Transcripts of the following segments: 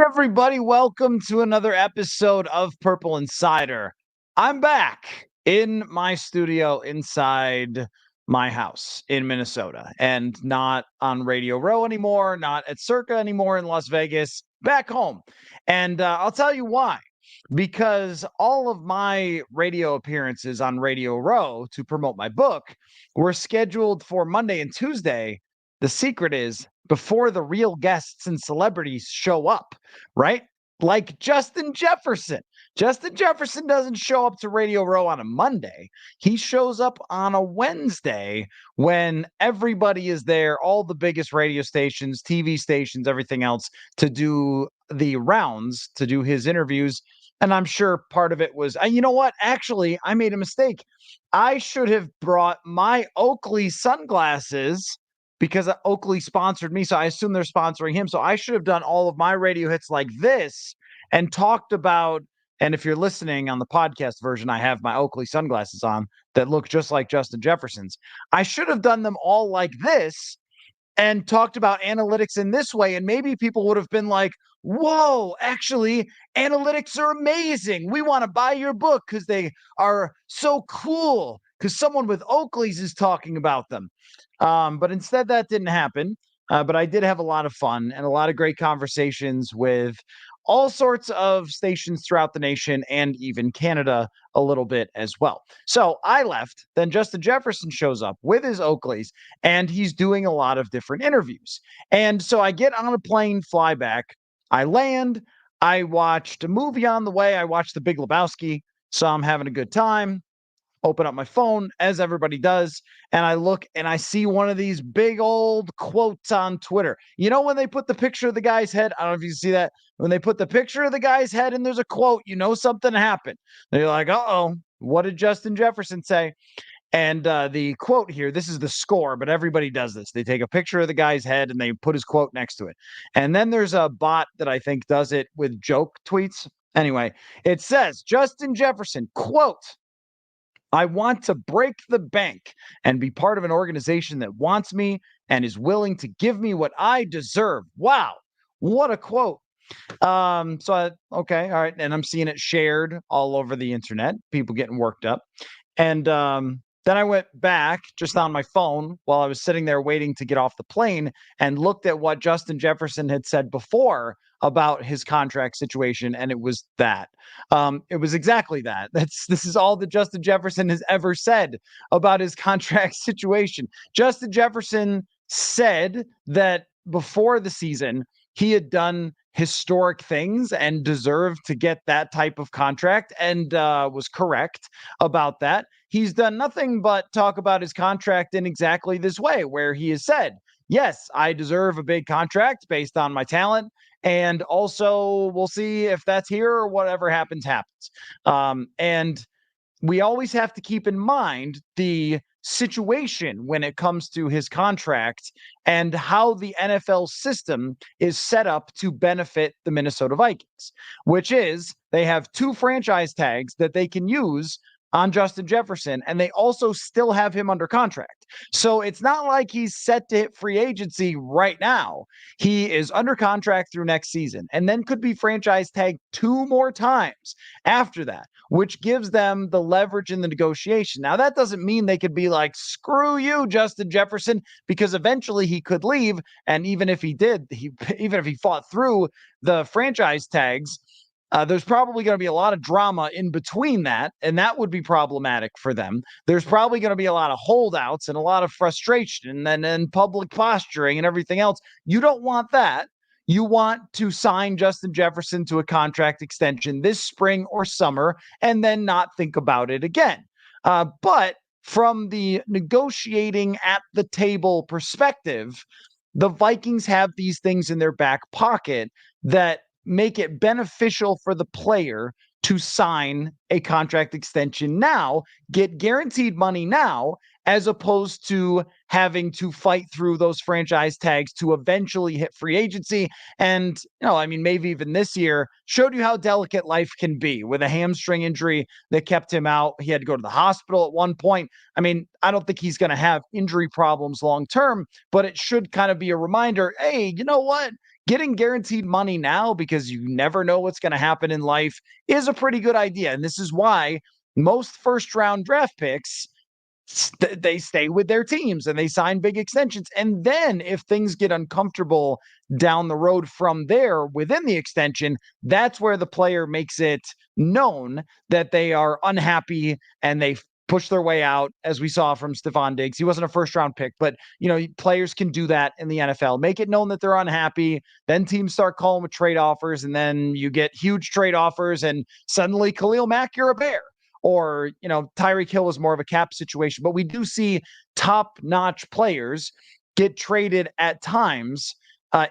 Everybody, welcome to another episode of Purple Insider. I'm back in my studio inside my house in Minnesota and not on Radio Row anymore, not at Circa anymore in Las Vegas, back home. And I'll tell you why. Because all of my radio appearances on Radio Row to promote my book were scheduled for Monday and Tuesday. The secret is before the real guests and celebrities show up, right? Like Justin Jefferson. Justin Jefferson doesn't show up to Radio Row on a Monday. He shows up on a Wednesday when everybody is there, all the biggest radio stations, TV stations, everything else, to do the rounds, to do his interviews. And I'm sure part of it was, you know what? Actually, I made a mistake. I should have brought my Oakley sunglasses because Oakley sponsored me. So I assume they're sponsoring him. So I should have done all of my radio hits like this and talked about. And if you're listening on the podcast version, I have my Oakley sunglasses on that look just like Justin Jefferson's. I should have done them all like this and talked about analytics in this way. And maybe people would have been like, whoa, actually, analytics are amazing. We want to buy your book because they are so cool because someone with Oakley's is talking about them. But instead, that didn't happen. But I did have a lot of fun and a lot of great conversations with all sorts of stations throughout the nation and even Canada a little bit as well. So I left. Then Justin Jefferson shows up with his Oakleys, and he's doing a lot of different interviews. And so I get on a plane, fly back. I land. I watched a movie on the way. I watched The Big Lebowski. So I'm having a good time. Open up my phone, as everybody does, and I look and I see one of these big old quotes on Twitter. You know, when they put the picture of the guy's head, I don't know if you see that. When they put the picture of the guy's head and there's a quote, you know something happened. They're like, uh-oh, what did Justin Jefferson say? And the quote here, this is the score, but everybody does this. They take a picture of the guy's head and they put his quote next to it. And then there's a bot that I think does it with joke tweets. Anyway, it says, Justin Jefferson, quote, I want to break the bank and be part of an organization that wants me and is willing to give me what I deserve. Wow. What a quote. Okay. All right. And I'm seeing it shared all over the internet, people getting worked up. And then I went back just on my phone while I was sitting there waiting to get off the plane and looked at what Justin Jefferson had said before about his contract situation, and it was that. It was exactly that. This is all that Justin Jefferson has ever said about his contract situation. Justin Jefferson said that before the season, he had done historic things and deserved to get that type of contract and was correct about that. He's done nothing but talk about his contract in exactly this way, where he has said, yes, I deserve a big contract based on my talent. And also, we'll see if that's here or whatever happens. And we always have to keep in mind the situation when it comes to his contract and how the NFL system is set up to benefit the Minnesota Vikings, which is they have two franchise tags that they can use on Justin Jefferson, and they also still have him under contract. So it's not like he's set to hit free agency right now. He is under contract through next season and then could be franchise tagged two more times after that, which gives them the leverage in the negotiation. Now, that doesn't mean they could be like, screw you, Justin Jefferson, because eventually he could leave. And even if he did, even if he fought through the franchise tags, there's probably going to be a lot of drama in between that, and that would be problematic for them. There's probably going to be a lot of holdouts and a lot of frustration and public posturing and everything else. You don't want that. You want to sign Justin Jefferson to a contract extension this spring or summer and then not think about it again. But from the negotiating at the table perspective, the Vikings have these things in their back pocket that make it beneficial for the player to sign a contract extension now, get guaranteed money now, as opposed to having to fight through those franchise tags to eventually hit free agency. And, maybe even this year showed you how delicate life can be with a hamstring injury that kept him out. He had to go to the hospital at one point. I don't think he's going to have injury problems long term, but it should kind of be a reminder, hey, you know what? getting guaranteed money now because you never know what's going to happen in life is a pretty good idea. And this is why most first round draft picks they stay with their teams and they sign big extensions. And then if things get uncomfortable down the road from there within the extension, that's where the player makes it known that they are unhappy and they push their way out, as we saw from Stephon Diggs. He wasn't a first round pick, but players can do that in the NFL. Make it known that they're unhappy. Then teams start calling with trade offers, and then you get huge trade offers, and suddenly Khalil Mack, you're a Bear. Or, Tyreek Hill is more of a cap situation. But we do see top-notch players get traded at times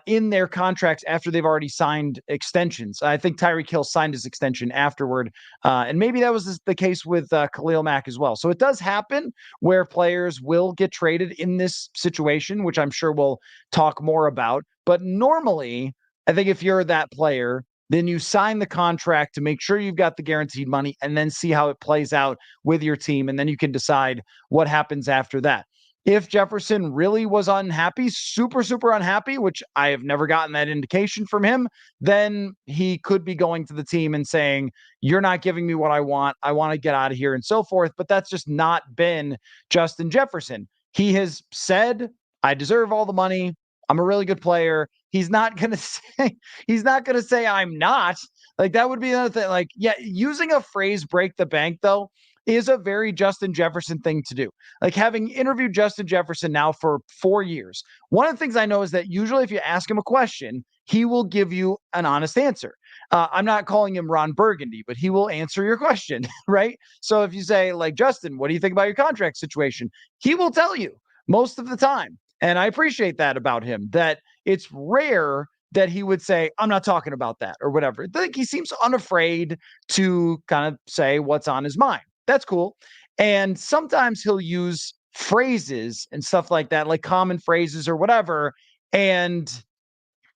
in their contracts after they've already signed extensions. I think Tyreek Hill signed his extension afterward. And maybe that was the case with Khalil Mack as well. So it does happen where players will get traded in this situation, which I'm sure we'll talk more about. But normally, I think if you're that player, then you sign the contract to make sure you've got the guaranteed money and then see how it plays out with your team. And then you can decide what happens after that. If Jefferson really was unhappy, super, super unhappy, which I have never gotten that indication from him, then he could be going to the team and saying, you're not giving me what I want. I want to get out of here and so forth. But that's just not been Justin Jefferson. He has said, I deserve all the money. I'm a really good player. He's not going to say I'm not. Like, that would be another thing. Like, yeah, using a phrase break the bank, though, is a very Justin Jefferson thing to do. Like, having interviewed Justin Jefferson now for 4 years, one of the things I know is that usually if you ask him a question, he will give you an honest answer. I'm not calling him Ron Burgundy, but he will answer your question, right? So if you say, like, Justin, what do you think about your contract situation? He will tell you most of the time. And I appreciate that about him, that it's rare that he would say, I'm not talking about that or whatever. I think he seems unafraid to kind of say what's on his mind. That's cool. And sometimes he'll use phrases and stuff like that, like common phrases or whatever. And,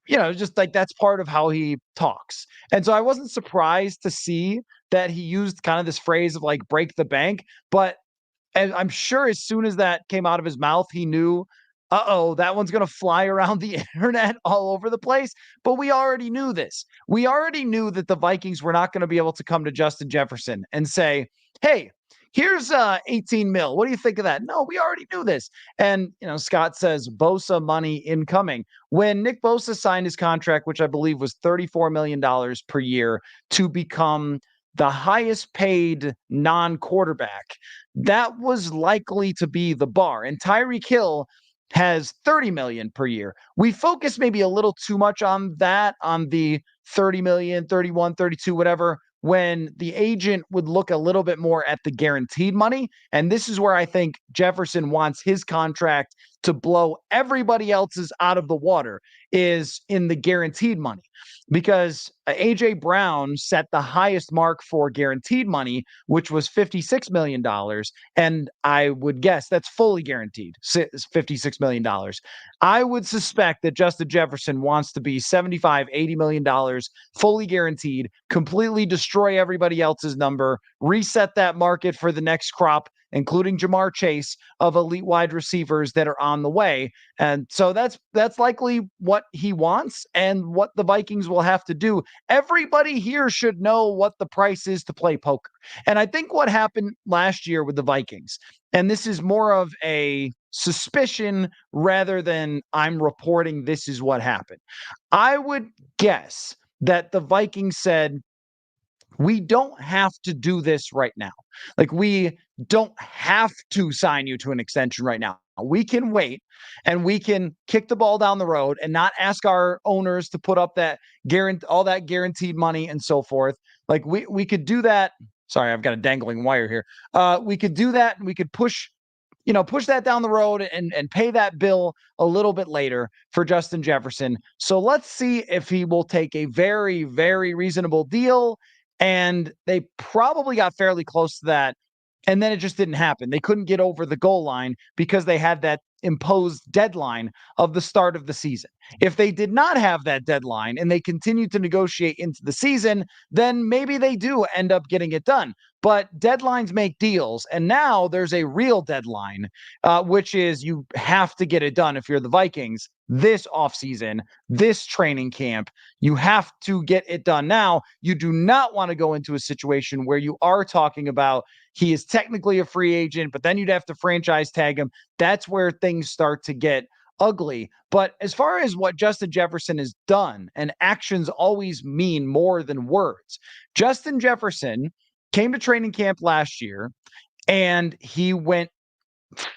just like that's part of how he talks. And so I wasn't surprised to see that he used kind of this phrase of like break the bank. But and I'm sure as soon as that came out of his mouth, he knew, that one's going to fly around the internet all over the place. But we already knew this. We already knew that the Vikings were not going to be able to come to Justin Jefferson and say, hey, here's 18 mil. What do you think of that? No, we already knew this. And, Scott says Bosa money incoming. When Nick Bosa signed his contract, which I believe was $34 million per year to become the highest paid non-quarterback, that was likely to be the bar. And Tyreek Hill has 30 million per year. We focus maybe a little too much on that, on the 30 million, 31, 32, whatever, when the agent would look a little bit more at the guaranteed money. And this is where I think Jefferson wants his contract to blow everybody else's out of the water, is in the guaranteed money. Because A.J. Brown set the highest mark for guaranteed money, which was $56 million. And I would guess that's fully guaranteed, $56 million. I would suspect that Justin Jefferson wants to be $75, $80 million, fully guaranteed, completely destroy everybody else's number, reset that market for the next crop, including Jamar Chase, of elite wide receivers that are on the way. And so that's likely what he wants and what the Vikings will have to do. Everybody here should know what the price is to play poker. And I think what happened last year with the Vikings, and this is more of a suspicion rather than I'm reporting this is what happened. I would guess that the Vikings said, we don't have to do this right now. Like, we don't have to sign you to an extension right now. We can wait and we can kick the ball down the road and not ask our owners to put up that all that guaranteed money and so forth. Like, we could do that. Sorry, I've got a dangling wire here. We could do that, and we could push that down the road and pay that bill a little bit later for Justin Jefferson. So let's see if he will take a very, very reasonable deal. And they probably got fairly close to that And then it just didn't happen. They couldn't get over the goal line because they had that imposed deadline of the start of the season. If they did not have that deadline and they continued to negotiate into the season, then maybe they do end up getting it done. But deadlines make deals. And now there's a real deadline, which is you have to get it done if you're the Vikings this offseason, this training camp. You have to get it done now. You do not want to go into a situation where you are talking about he is technically a free agent, but then you'd have to franchise tag him. That's where things start to get ugly. But as far as what Justin Jefferson has done, and actions always mean more than words. Justin Jefferson came to training camp last year and he went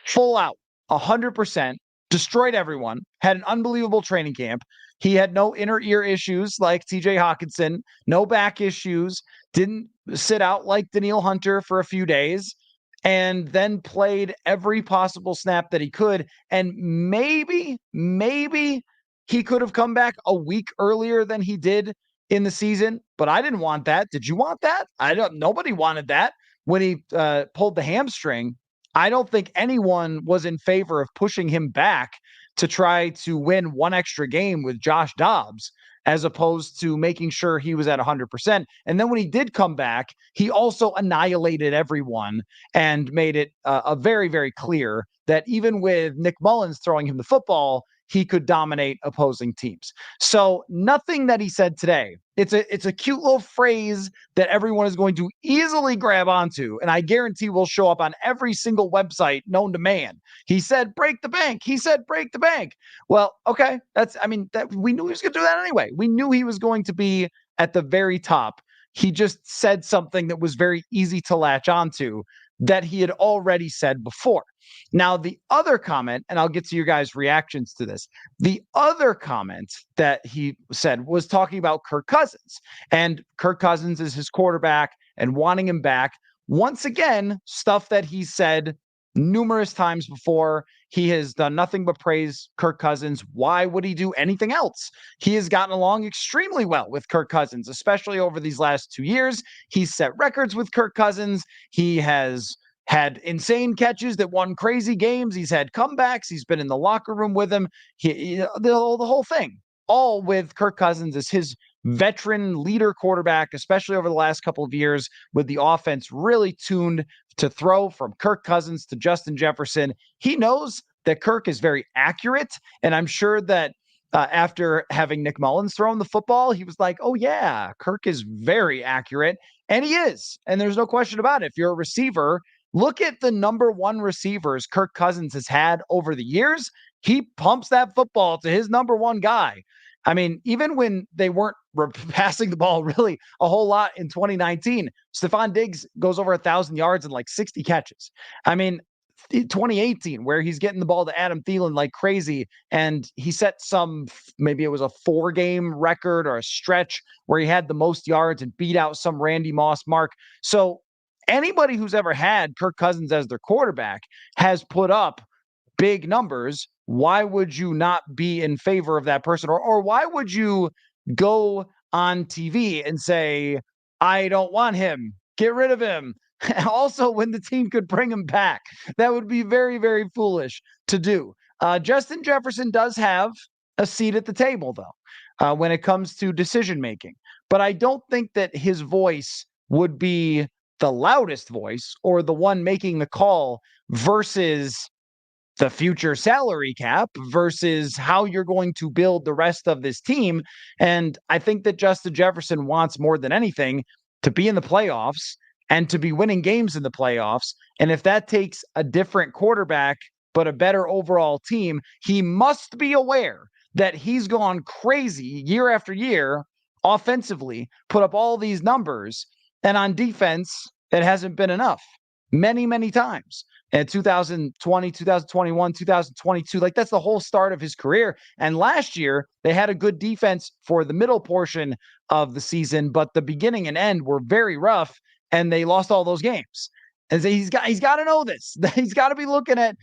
full out, 100%, destroyed everyone, had an unbelievable training camp. He had no inner ear issues like TJ Hawkinson, no back issues, didn't sit out like Danielle Hunter for a few days, and then played every possible snap that he could. And maybe he could have come back a week earlier than he did in the season, but I didn't want that. Did you want that? Nobody wanted that when he pulled the hamstring. I don't think anyone was in favor of pushing him back to try to win one extra game with Josh Dobbs, as opposed to making sure he was at 100%. And then when he did come back, he also annihilated everyone and made it a very, very clear that even with Nick Mullins throwing him the football, he could dominate opposing teams. So nothing that he said today. It's a cute little phrase that everyone is going to easily grab onto, and I guarantee will show up on every single website known to man. He said, break the bank. He said, break the bank. Well, okay. We knew he was going to do that anyway. We knew he was going to be at the very top. He just said something that was very easy to latch onto that he had already said before. Now, the other comment, and I'll get to your guys' reactions to this. The other comment that he said was talking about Kirk Cousins, and Kirk Cousins is his quarterback and wanting him back. Once again, stuff that he said numerous times before. He has done nothing but praise Kirk Cousins. Why would he do anything else? He has gotten along extremely well with Kirk Cousins, especially over these last 2 years. He's set records with Kirk Cousins. He has had insane catches that won crazy games. He's had comebacks. He's been in the locker room with him. The whole thing, all with Kirk Cousins as his veteran leader quarterback, especially over the last couple of years with the offense really tuned to throw from Kirk Cousins to Justin Jefferson. He knows that Kirk is very accurate, and I'm sure that after having Nick Mullins throw him the football, he was like, oh yeah, Kirk is very accurate, and he is, and there's no question about it. If you're a receiver, look at the number one receivers Kirk Cousins has had over the years. He pumps that football to his number one guy. I mean, even when they weren't passing the ball really a whole lot in 2019, Stephon Diggs goes over 1,000 yards and like 60 catches. I mean, 2018, where he's getting the ball to Adam Thielen like crazy, and he set maybe it was a 4-game record or a stretch where he had the most yards and beat out some Randy Moss mark. So anybody who's ever had Kirk Cousins as their quarterback has put up big numbers. Why would you not be in favor of that person? Or why would you go on TV and say, I don't want him, get rid of him? Also, when the team could bring him back, that would be very, very foolish to do. Justin Jefferson does have a seat at the table, though, when it comes to decision making. But I don't think that his voice would be the loudest voice or the one making the call versus the future salary cap versus how you're going to build the rest of this team. And I think that Justin Jefferson wants more than anything to be in the playoffs and to be winning games in the playoffs. And if that takes a different quarterback, but a better overall team, he must be aware that he's gone crazy year after year offensively, put up all these numbers, and on defense, it hasn't been enough many, many times. In 2020, 2021, 2022, like that's the whole start of his career. And last year, they had a good defense for the middle portion of the season, but the beginning and end were very rough, and they lost all those games. And so he's got to know this. He's got to be looking at,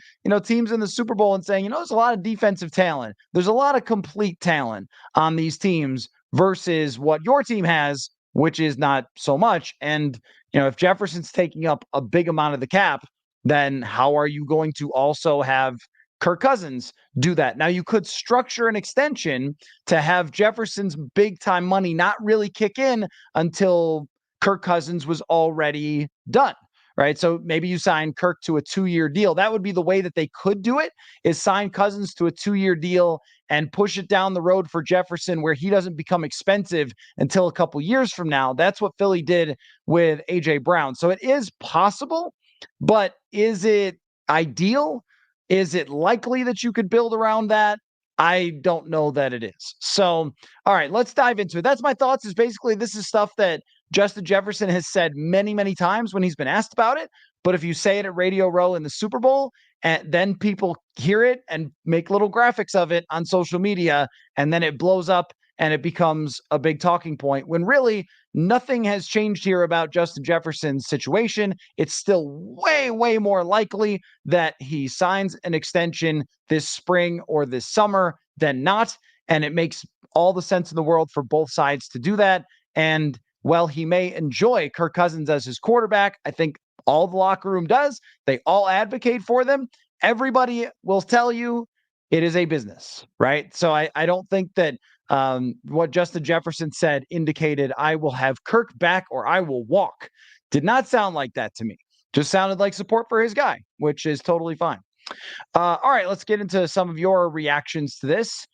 teams in the Super Bowl and saying, there's a lot of defensive talent. There's a lot of complete talent on these teams versus what your team has, which is not so much. And, if Jefferson's taking up a big amount of the cap, then how are you going to also have Kirk Cousins do that? Now, you could structure an extension to have Jefferson's big time money not really kick in until Kirk Cousins was already done. Right. So maybe you sign Kirk to a 2-year deal. That would be the way that they could do it, is sign Cousins to a 2-year deal and push it down the road for Jefferson where he doesn't become expensive until a couple years from now. That's what Philly did with A.J. Brown. So it is possible, but is it ideal? Is it likely that you could build around that? I don't know that it is. So, all right, let's dive into it. That's my thoughts. Is basically this is stuff that Justin Jefferson has said many, many times when he's been asked about it. But if you say it at Radio Row in the Super Bowl, and then people hear it and make little graphics of it on social media, and then it blows up and it becomes a big talking point, when really nothing has changed here about Justin Jefferson's situation. It's still way, way more likely that he signs an extension this spring or this summer than not. And it makes all the sense in the world for both sides to do that. And while he may enjoy Kirk Cousins as his quarterback, I think all the locker room does. They all advocate for them. Everybody will tell you it is a business, right? So I don't think that what Justin Jefferson said indicated I will have Kirk back or I will walk. Did not sound like that to me. Just sounded like support for his guy, which is totally fine. All right, let's get into some of your reactions to this.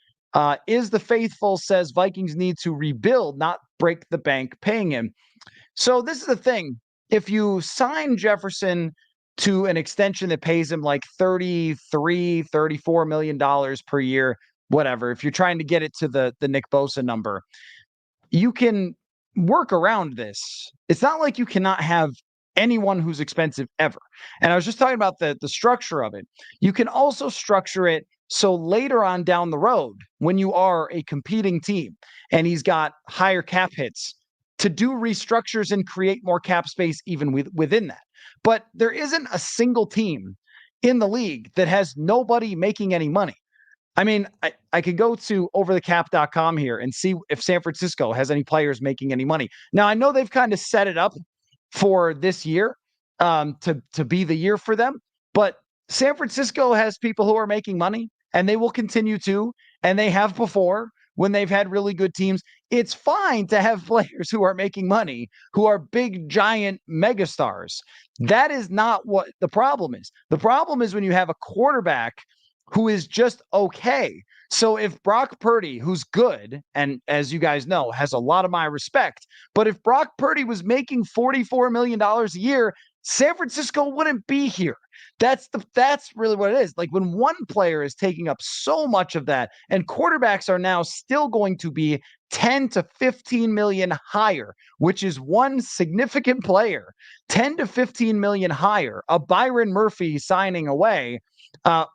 Is the faithful says Vikings need to rebuild, not break the bank paying him. So this is the thing. If you sign Jefferson to an extension that pays him like $34 million per year, whatever, if you're trying to get it to the Nick Bosa number, you can work around this. It's not like you cannot have anyone who's expensive ever. And I was just talking about the structure of it. You can also structure it so later on down the road, when you are a competing team and he's got higher cap hits, to do restructures and create more cap space even within that. But there isn't a single team in the league that has nobody making any money. I mean, I could go to overthecap.com here and see if San Francisco has any players making any money. Now, I know they've kind of set it up for this year to be the year for them, but San Francisco has people who are making money, and they will continue to, and they have before when they've had really good teams. It's fine to have players who are making money, who are big, giant megastars. That is not what the problem is. The problem is when you have a quarterback who is just okay. So if Brock Purdy, who's good, and as you guys know, has a lot of my respect, but if Brock Purdy was making $44 million a year, San Francisco wouldn't be here. That's really what it is. Like when one player is taking up so much of that, and quarterbacks are now still going to be 10 to 15 million higher, which is one significant player, 10 to 15 million higher, a Byron Murphy signing away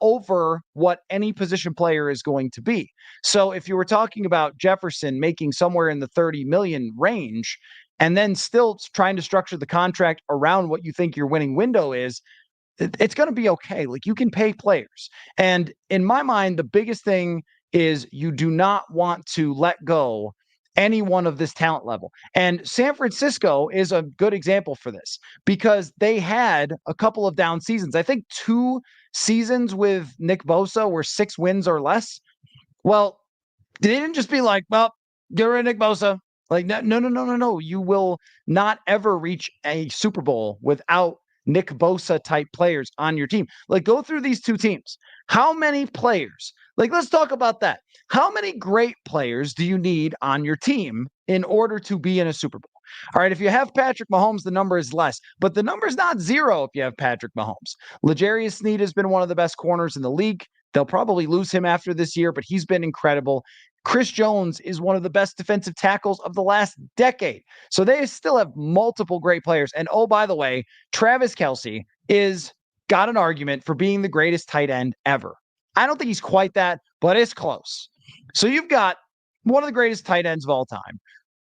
over what any position player is going to be. So if you were talking about Jefferson making somewhere in the 30 million range, and then still trying to structure the contract around what you think your winning window is, it's going to be okay. Like you can pay players. And in my mind, the biggest thing is you do not want to let go anyone of this talent level. And San Francisco is a good example for this because they had a couple of down seasons. I think 2 seasons with Nick Bosa were 6 wins or less. Well, they didn't just be like, well, get rid of Nick Bosa. Like, no. You will not ever reach a Super Bowl without Nick Bosa type players on your team. Like, go through these 2 teams. How many players? Like, let's talk about that. How many great players do you need on your team in order to be in a Super Bowl? All right, if you have Patrick Mahomes, the number is less, but the number is not 0 if you have Patrick Mahomes. L'Jarius Sneed has been one of the best corners in the league. They'll probably lose him after this year, but he's been incredible. Chris Jones is one of the best defensive tackles of the last decade. So they still have multiple great players. And oh, by the way, Travis Kelce is got an argument for being the greatest tight end ever. I don't think he's quite that, but it's close. So you've got one of the greatest tight ends of all time,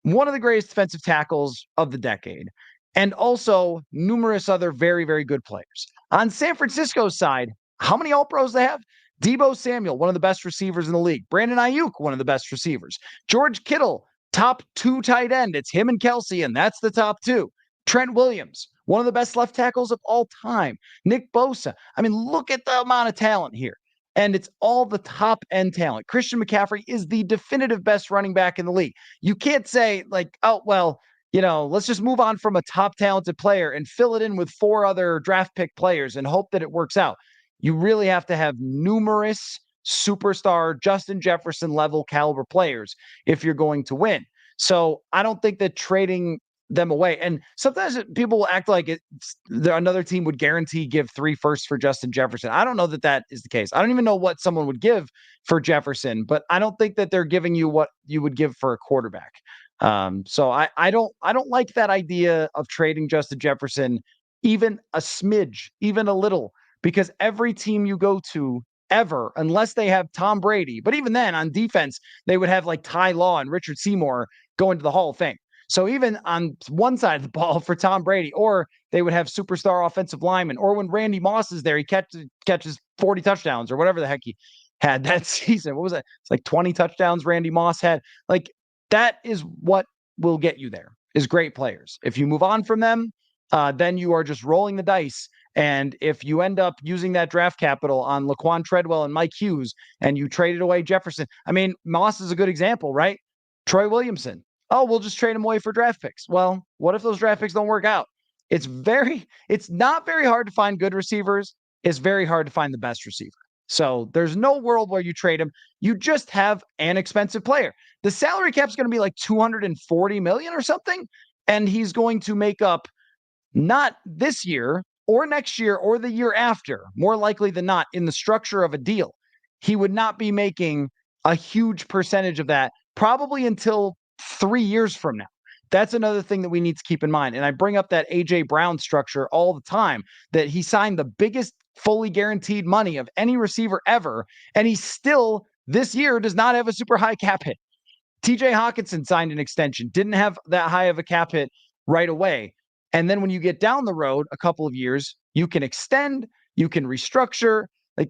one of the greatest defensive tackles of the decade, and also numerous other very, very good players. On San Francisco's side, how many All-Pros they have? Deebo Samuel, one of the best receivers in the league. Brandon Ayuk, one of the best receivers. George Kittle, top 2 tight end. It's him and Kelsey, and that's the top 2. Trent Williams, one of the best left tackles of all time. Nick Bosa. I mean, look at the amount of talent here. And it's all the top end talent. Christian McCaffrey is the definitive best running back in the league. You can't say, like, oh, well, let's just move on from a top talented player and fill it in with 4 other draft pick players and hope that it works out. You really have to have numerous superstar Justin Jefferson level caliber players if you're going to win. So I don't think that trading them away. And sometimes people will act like another team would guarantee give 3 firsts for Justin Jefferson. I don't know that that is the case. I don't even know what someone would give for Jefferson, but I don't think that they're giving you what you would give for a quarterback. So I don't like that idea of trading Justin Jefferson even a smidge, even a little, because every team you go to ever, unless they have Tom Brady, but even then on defense, they would have like Ty Law and Richard Seymour going to the Hall of Fame. So even on one side of the ball for Tom Brady, or they would have superstar offensive linemen, or when Randy Moss is there, he catches 40 touchdowns or whatever the heck he had that season. What was that? It's like 20 touchdowns Randy Moss had. Like, that is what will get you there, is great players. If you move on from them, then you are just rolling the dice. And if you end up using that draft capital on Laquan Treadwell and Mike Hughes, and you traded away Jefferson, I mean, Moss is a good example, right? Troy Williamson. Oh, we'll just trade him away for draft picks. Well, what if those draft picks don't work out? It's not very hard to find good receivers. It's very hard to find the best receiver. So there's no world where you trade him. You just have an expensive player. The salary cap is going to be like $240 million or something. And he's going to make up not this year or next year or the year after, more likely than not, in the structure of a deal. He would not be making a huge percentage of that probably until 3 years from now. That's another thing that we need to keep in mind. And I bring up that A.J. Brown structure all the time, that he signed the biggest fully guaranteed money of any receiver ever, and he still, this year, does not have a super high cap hit. TJ Hawkinson signed an extension, didn't have that high of a cap hit right away. And then when you get down the road a couple of years, you can extend, you can restructure. Like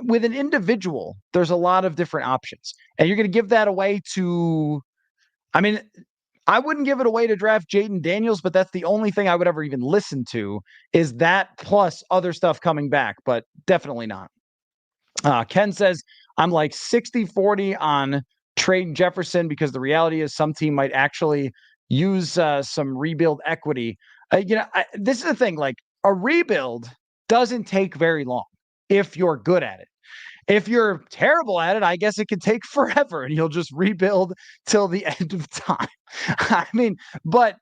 with an individual, there's a lot of different options. And you're going to give that away to, I mean, I wouldn't give it away to draft Jaden Daniels, but that's the only thing I would ever even listen to, is that plus other stuff coming back, but definitely not. Ken says, I'm like 60-40 on trading Jefferson because the reality is some team might actually use some rebuild equity. This is the thing, like a rebuild doesn't take very long if you're good at it. If you're terrible at it, I guess it could take forever and you'll just rebuild till the end of time. I mean, but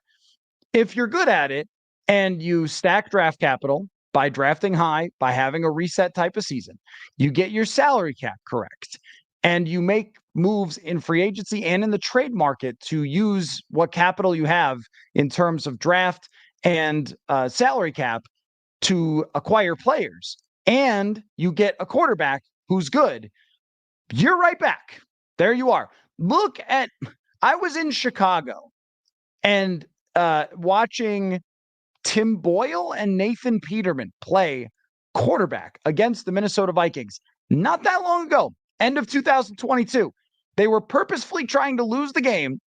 if you're good at it and you stack draft capital by drafting high, by having a reset type of season, you get your salary cap correct, and you make moves in free agency and in the trade market to use what capital you have in terms of draft and salary cap to acquire players, and you get a quarterback who's good, you're right back. There you are. I was in Chicago and watching Tim Boyle and Nathan Peterman play quarterback against the Minnesota Vikings not that long ago, end of 2022. They were purposefully trying to lose the game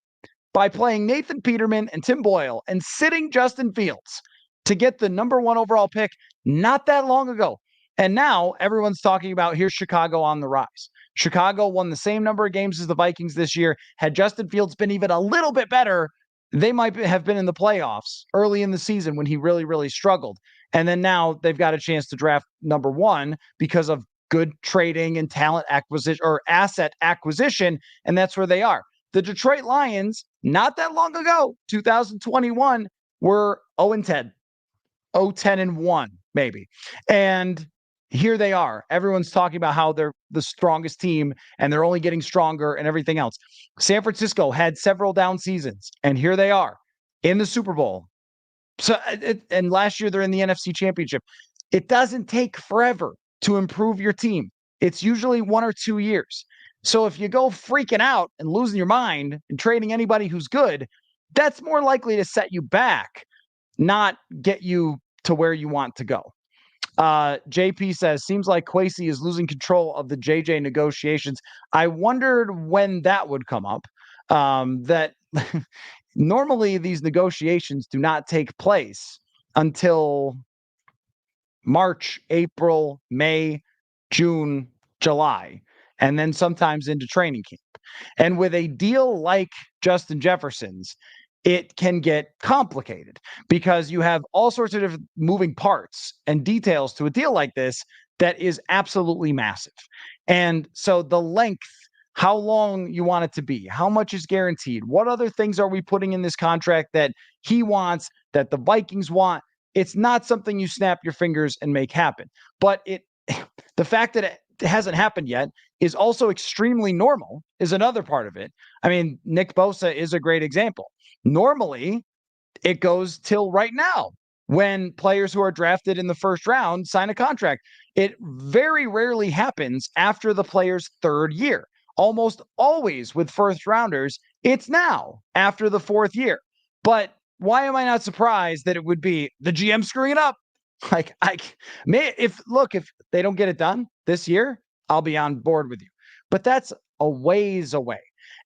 by playing Nathan Peterman and Tim Boyle and sitting Justin Fields to get the number 1 overall pick not that long ago. And now everyone's talking about, here's Chicago on the rise. Chicago won the same number of games as the Vikings this year. Had Justin Fields been even a little bit better, they might have been in the playoffs early in the season when he really, really struggled. And then now they've got a chance to draft number 1 because of good trading and talent acquisition or asset acquisition. And that's where they are. The Detroit Lions, not that long ago, 2021, were 0-10, 0-10-1, maybe. And here they are. Everyone's talking about how they're the strongest team and they're only getting stronger and everything else. San Francisco had several down seasons, and here they are in the Super Bowl. So, and last year they're in the NFC Championship. It doesn't take forever to improve your team. It's usually 1 or 2 years. So if you go freaking out and losing your mind and trading anybody who's good, that's more likely to set you back, not get you to where you want to go. JP says, seems like Kwesi is losing control of the JJ negotiations. I wondered when that would come up. That normally these negotiations do not take place until March, April, May, June, July, and then sometimes into training camp. And with a deal like Justin Jefferson's, it can get complicated because you have all sorts of different moving parts and details to a deal like this that is absolutely massive. And so the length, how long you want it to be, how much is guaranteed, what other things are we putting in this contract that he wants, that the Vikings want? It's not something you snap your fingers and make happen. But the fact that it hasn't happened yet is also extremely normal, is another part of it. I mean, Nick Bosa is a great example. Normally, it goes till right now when players who are drafted in the first round sign a contract. It very rarely happens after the player's third year. Almost always with first rounders, it's now after the fourth year. But why am I not surprised that it would be the GM screwing it up? Like, if they don't get it done this year, I'll be on board with you. But that's a ways away.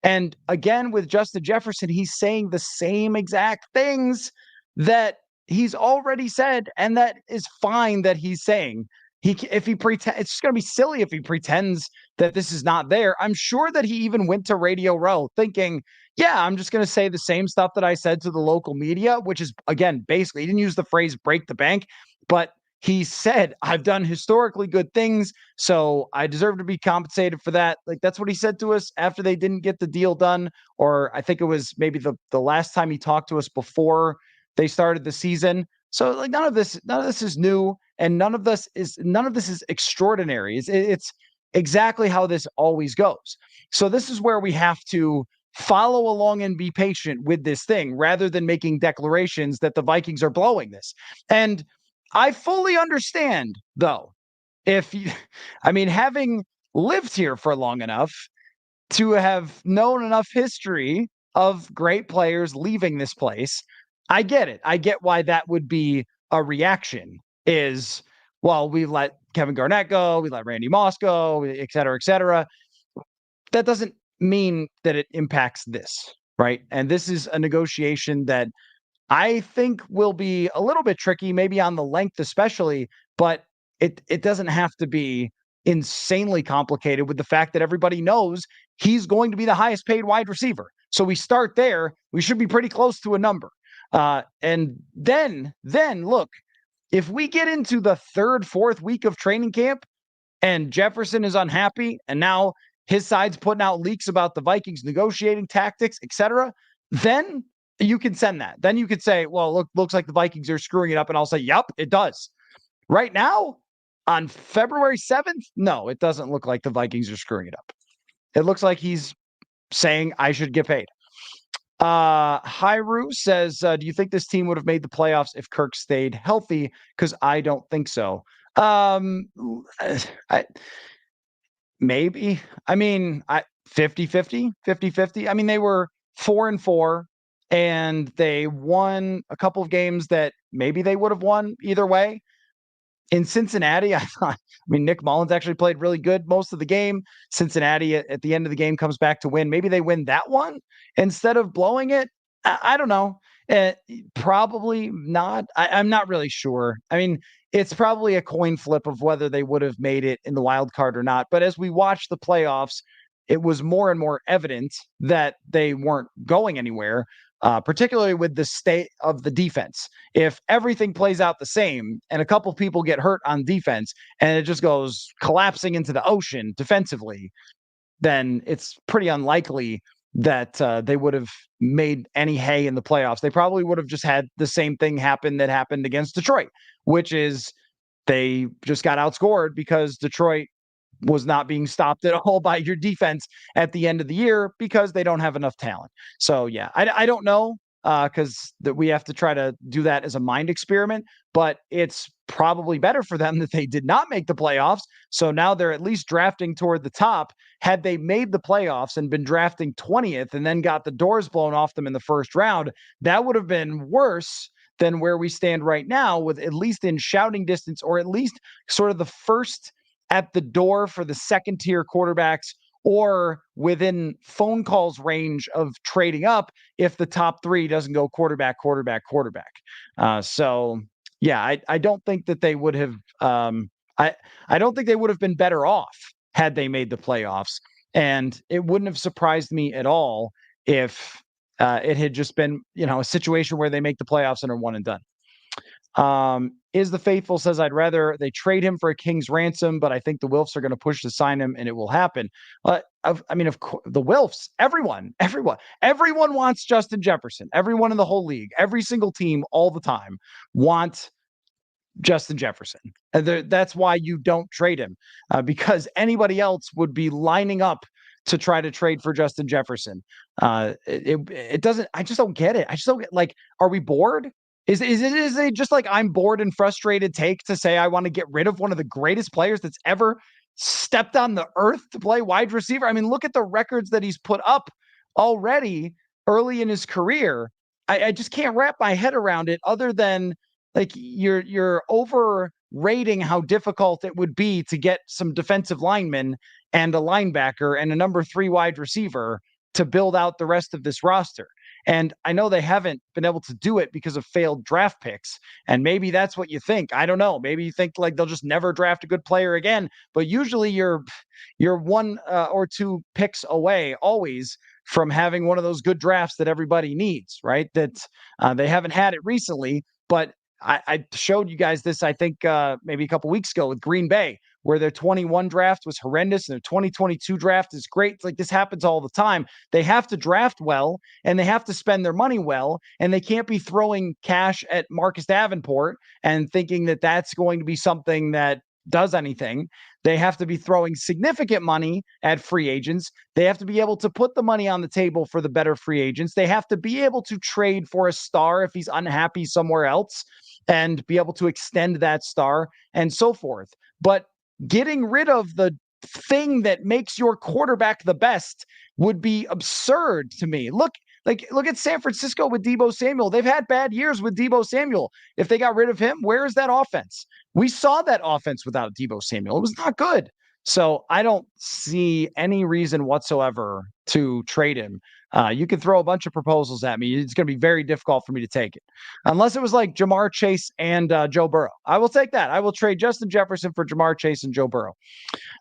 And again, with Justin Jefferson, he's saying the same exact things that he's already said, and that is fine that he's saying. If he pretend, it's just going to be silly if he pretends that this is not there. I'm sure that he even went to Radio Row thinking, yeah, I'm just going to say the same stuff that I said to the local media, which is, again, basically, he didn't use the phrase break the bank, but he said, I've done historically good things, so I deserve to be compensated for that. Like, that's what he said to us after they didn't get the deal done. Or I think it was maybe the last time he talked to us before they started the season. So like none of this is new, and none of this is extraordinary. It's exactly how this always goes. So this is where we have to follow along and be patient with this thing rather than making declarations that the Vikings are blowing this. And I fully understand, though, if you, I mean, having lived here for long enough to have known enough history of great players leaving this place, I get it. I get why that would be a reaction is, well, we let Kevin Garnett go, we let Randy Moss go, et cetera, et cetera. That doesn't mean that it impacts this, right? And this is a negotiation that I think will be a little bit tricky, maybe on the length especially, but it doesn't have to be insanely complicated with the fact that everybody knows he's going to be the highest paid wide receiver. So we start there. We should be pretty close to a number. And then look, if we get into the third, fourth week of training camp and Jefferson is unhappy and now his side's putting out leaks about the Vikings negotiating tactics, etc., then you can send that. Then you could say, well, looks like the Vikings are screwing it up. And I'll say, yep, it does. Right now, on February 7th, no, it doesn't look like the Vikings are screwing it up. It looks like he's saying I should get paid. Hyru says, do you think this team would have made the playoffs if Kirk stayed healthy? Because I don't think so. Maybe. I mean, 50-50. I mean, they were 4-4 and they won a couple of games that maybe they would have won either way. In Cincinnati, I mean, Nick Mullins actually played really good most of the game. Cincinnati at the end of the game comes back to win. Maybe they win that one instead of blowing it. I don't know. Probably not. I'm not really sure. I mean, it's probably a coin flip of whether they would have made it in the wild card or not. But as we watch the playoffs, it was more and more evident that they weren't going anywhere. Particularly with the state of the defense. If everything plays out the same and a couple people get hurt on defense and it just goes collapsing into the ocean defensively, then it's pretty unlikely that they would have made any hay in the playoffs. They probably would have just had the same thing happen that happened against Detroit, which is they just got outscored because Detroit was not being stopped at all by your defense at the end of the year because they don't have enough talent. So yeah, I don't know because we have to try to do that as a mind experiment, but it's probably better for them that they did not make the playoffs. So now they're at least drafting toward the top. Had they made the playoffs and been drafting 20th and then got the doors blown off them in the first round, that would have been worse than where we stand right now, with at least in shouting distance, or at least sort of the first at the door for the second tier quarterbacks or within phone calls range of trading up if the top three doesn't go quarterback, quarterback, quarterback. So yeah, I don't think that they would have. I I don't think they would have been better off had they made the playoffs, and it wouldn't have surprised me at all if it had just been a situation where they make the playoffs and are one and done. Is the faithful says I'd rather they trade him for a king's ransom, but I think the Wilfs are going to push to sign him, and it will happen. I mean, of course, the Wilfs, everyone wants Justin Jefferson. Everyone in the whole league, every single team, all the time, want Justin Jefferson. That's why you don't trade him, because anybody else would be lining up to try to trade for Justin Jefferson. It doesn't. I just don't get it. I just don't get, like, are we bored? Is it just like I'm bored and frustrated take to say I want to get rid of one of the greatest players that's ever stepped on the earth to play wide receiver? I mean, look at the records that he's put up already early in his career. I just can't wrap my head around it, other than like you're overrating how difficult it would be to get some defensive linemen and a linebacker and a number 3 wide receiver to build out the rest of this roster. And I know they haven't been able to do it because of failed draft picks. And maybe that's what you think. I don't know. Maybe you think like they'll just never draft a good player again. But usually you're one or two picks away always from having one of those good drafts that everybody needs, right? That they haven't had it recently, but I showed you guys this, I think, maybe a couple weeks ago with Green Bay, where their 21 draft was horrendous and their 2022 draft is great. It's like this happens all the time. They have to draft well and they have to spend their money well, and they can't be throwing cash at Marcus Davenport and thinking that that's going to be something that does anything. They have to be throwing significant money at free agents. They have to be able to put the money on the table for the better free agents. They have to be able to trade for a star if he's unhappy somewhere else and be able to extend that star and so forth. But getting rid of the thing that makes your quarterback the best would be absurd to me. Look at San Francisco with Deebo Samuel. They've had bad years with Deebo Samuel. If they got rid of him, where is that offense? We saw that offense without Deebo Samuel. It was not good. So I don't see any reason whatsoever to trade him. You can throw a bunch of proposals at me. It's going to be very difficult for me to take it. Unless it was like Jamar Chase and Joe Burrow. I will take that. I will trade Justin Jefferson for Jamar Chase and Joe Burrow.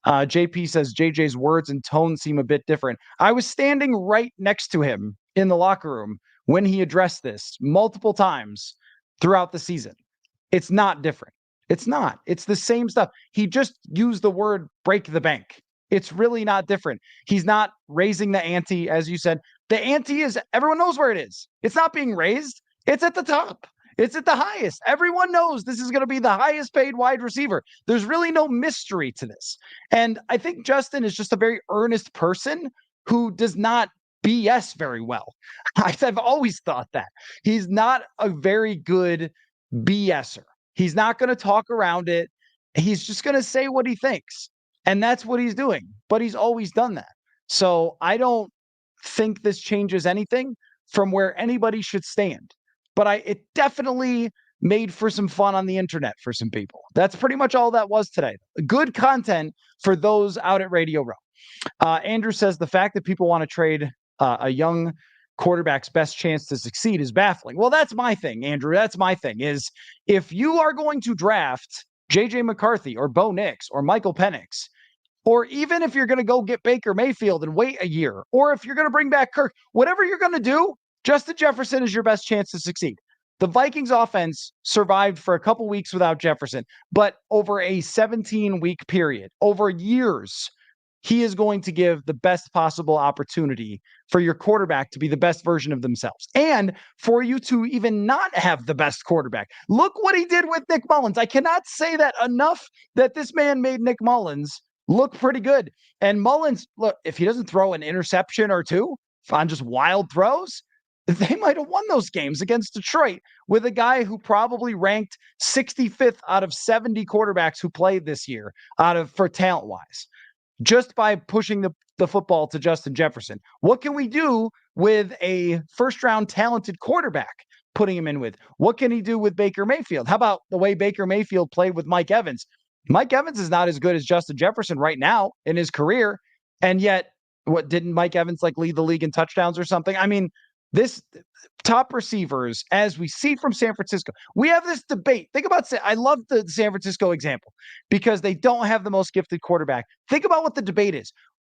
JP says JJ's words and tone seem a bit different. I was standing right next to him in the locker room when he addressed this multiple times throughout the season. It's not different. It's not. It's the same stuff. He just used the word break the bank. It's really not different. He's not raising the ante, as you said. The ante is, everyone knows where it is. It's not being raised. It's at the top. It's at the highest. Everyone knows this is going to be the highest paid wide receiver. There's really no mystery to this. And I think Justin is just a very earnest person who does not BS very well. I've always thought that. He's not a very good BSer. He's not going to talk around it. He's just going to say what he thinks. And that's what he's doing. But he's always done that. So I don't think this changes anything from where anybody should stand. But it definitely made for some fun on the internet for some people. That's pretty much all that was today. Good content for those out at Radio Row. Andrew says the fact that people want to trade a young quarterback's best chance to succeed is baffling. Well, that's my thing, Andrew. That's my thing is if you are going to draft JJ McCarthy or Bo Nix or Michael Penix, or even if you're going to go get Baker Mayfield and wait a year, or if you're going to bring back Kirk, whatever you're going to do, Justin Jefferson is your best chance to succeed. The Vikings offense survived for a couple weeks without Jefferson, but over a 17-week period, over years, he is going to give the best possible opportunity for your quarterback to be the best version of themselves and for you to even not have the best quarterback. Look what he did with Nick Mullins. I cannot say that enough, that this man made Nick Mullins look pretty good. And Mullins, look, if he doesn't throw an interception or two on just wild throws, they might have won those games against Detroit with a guy who probably ranked 65th out of 70 quarterbacks who played this year for talent-wise, just by pushing the football to Justin Jefferson. What can we do with a first-round talented quarterback, putting him in with? What can he do with Baker Mayfield? How about the way Baker Mayfield played with Mike Evans? Mike Evans is not as good as Justin Jefferson right now in his career. And yet, what didn't Mike Evans like lead the league in touchdowns or something? I mean, this top receivers, as we see from San Francisco, we have this debate. Think about, I love the San Francisco example because they don't have the most gifted quarterback. Think about what the debate is.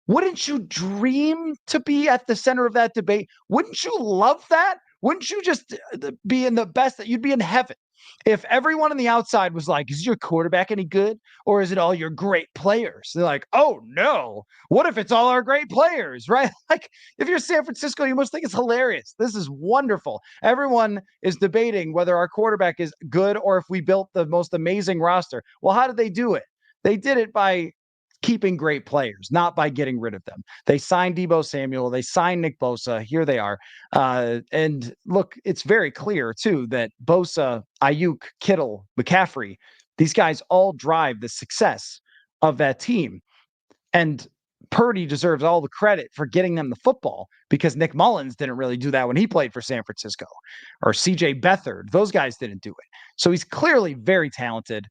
Wouldn't you dream to be at the center of that debate? Wouldn't you love that? Wouldn't you just be in the best that you'd be in heaven if everyone on the outside was like, is your quarterback any good? Or is it all your great players? They're like, oh no, what if it's all our great players, right? Like if you're San Francisco, you must think it's hilarious. This is wonderful. Everyone is debating whether our quarterback is good or if we built the most amazing roster. Well, how did they do it? They did it by keeping great players, not by getting rid of them. They signed Deebo Samuel. They signed Nick Bosa. Here they are. And look, it's very clear, too, that Bosa, Ayuk, Kittle, McCaffrey, these guys all drive the success of that team. And Purdy deserves all the credit for getting them the football because Nick Mullins didn't really do that when he played for San Francisco, or CJ Beathard. Those guys didn't do it. So he's clearly very talented.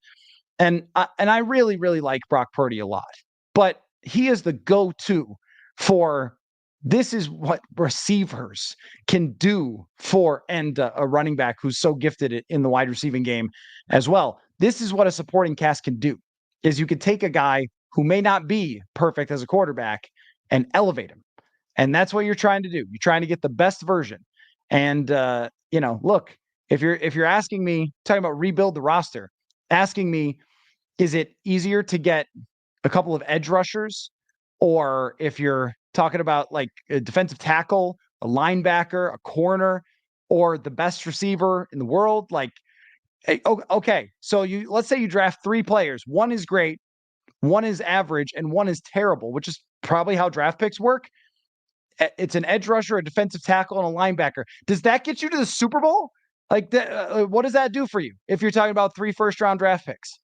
And I really, really like Brock Purdy a lot, but he is the go-to for this is what receivers can do for and a running back who's so gifted in the wide receiving game as well. This is what a supporting cast can do is you could take a guy who may not be perfect as a quarterback and elevate him. And that's what you're trying to do. You're trying to get the best version. And look, if you're asking me, talking about rebuild the roster, asking me, is it easier to get a couple of edge rushers? Or if you're talking about like a defensive tackle, a linebacker, a corner, or the best receiver in the world, like, okay, so let's say you draft 3 players. One is great, one is average, and one is terrible, which is probably how draft picks work. It's an edge rusher, a defensive tackle, and a linebacker. Does that get you to the Super Bowl? Like, what does that do for you if you're talking about 3 first-round draft picks?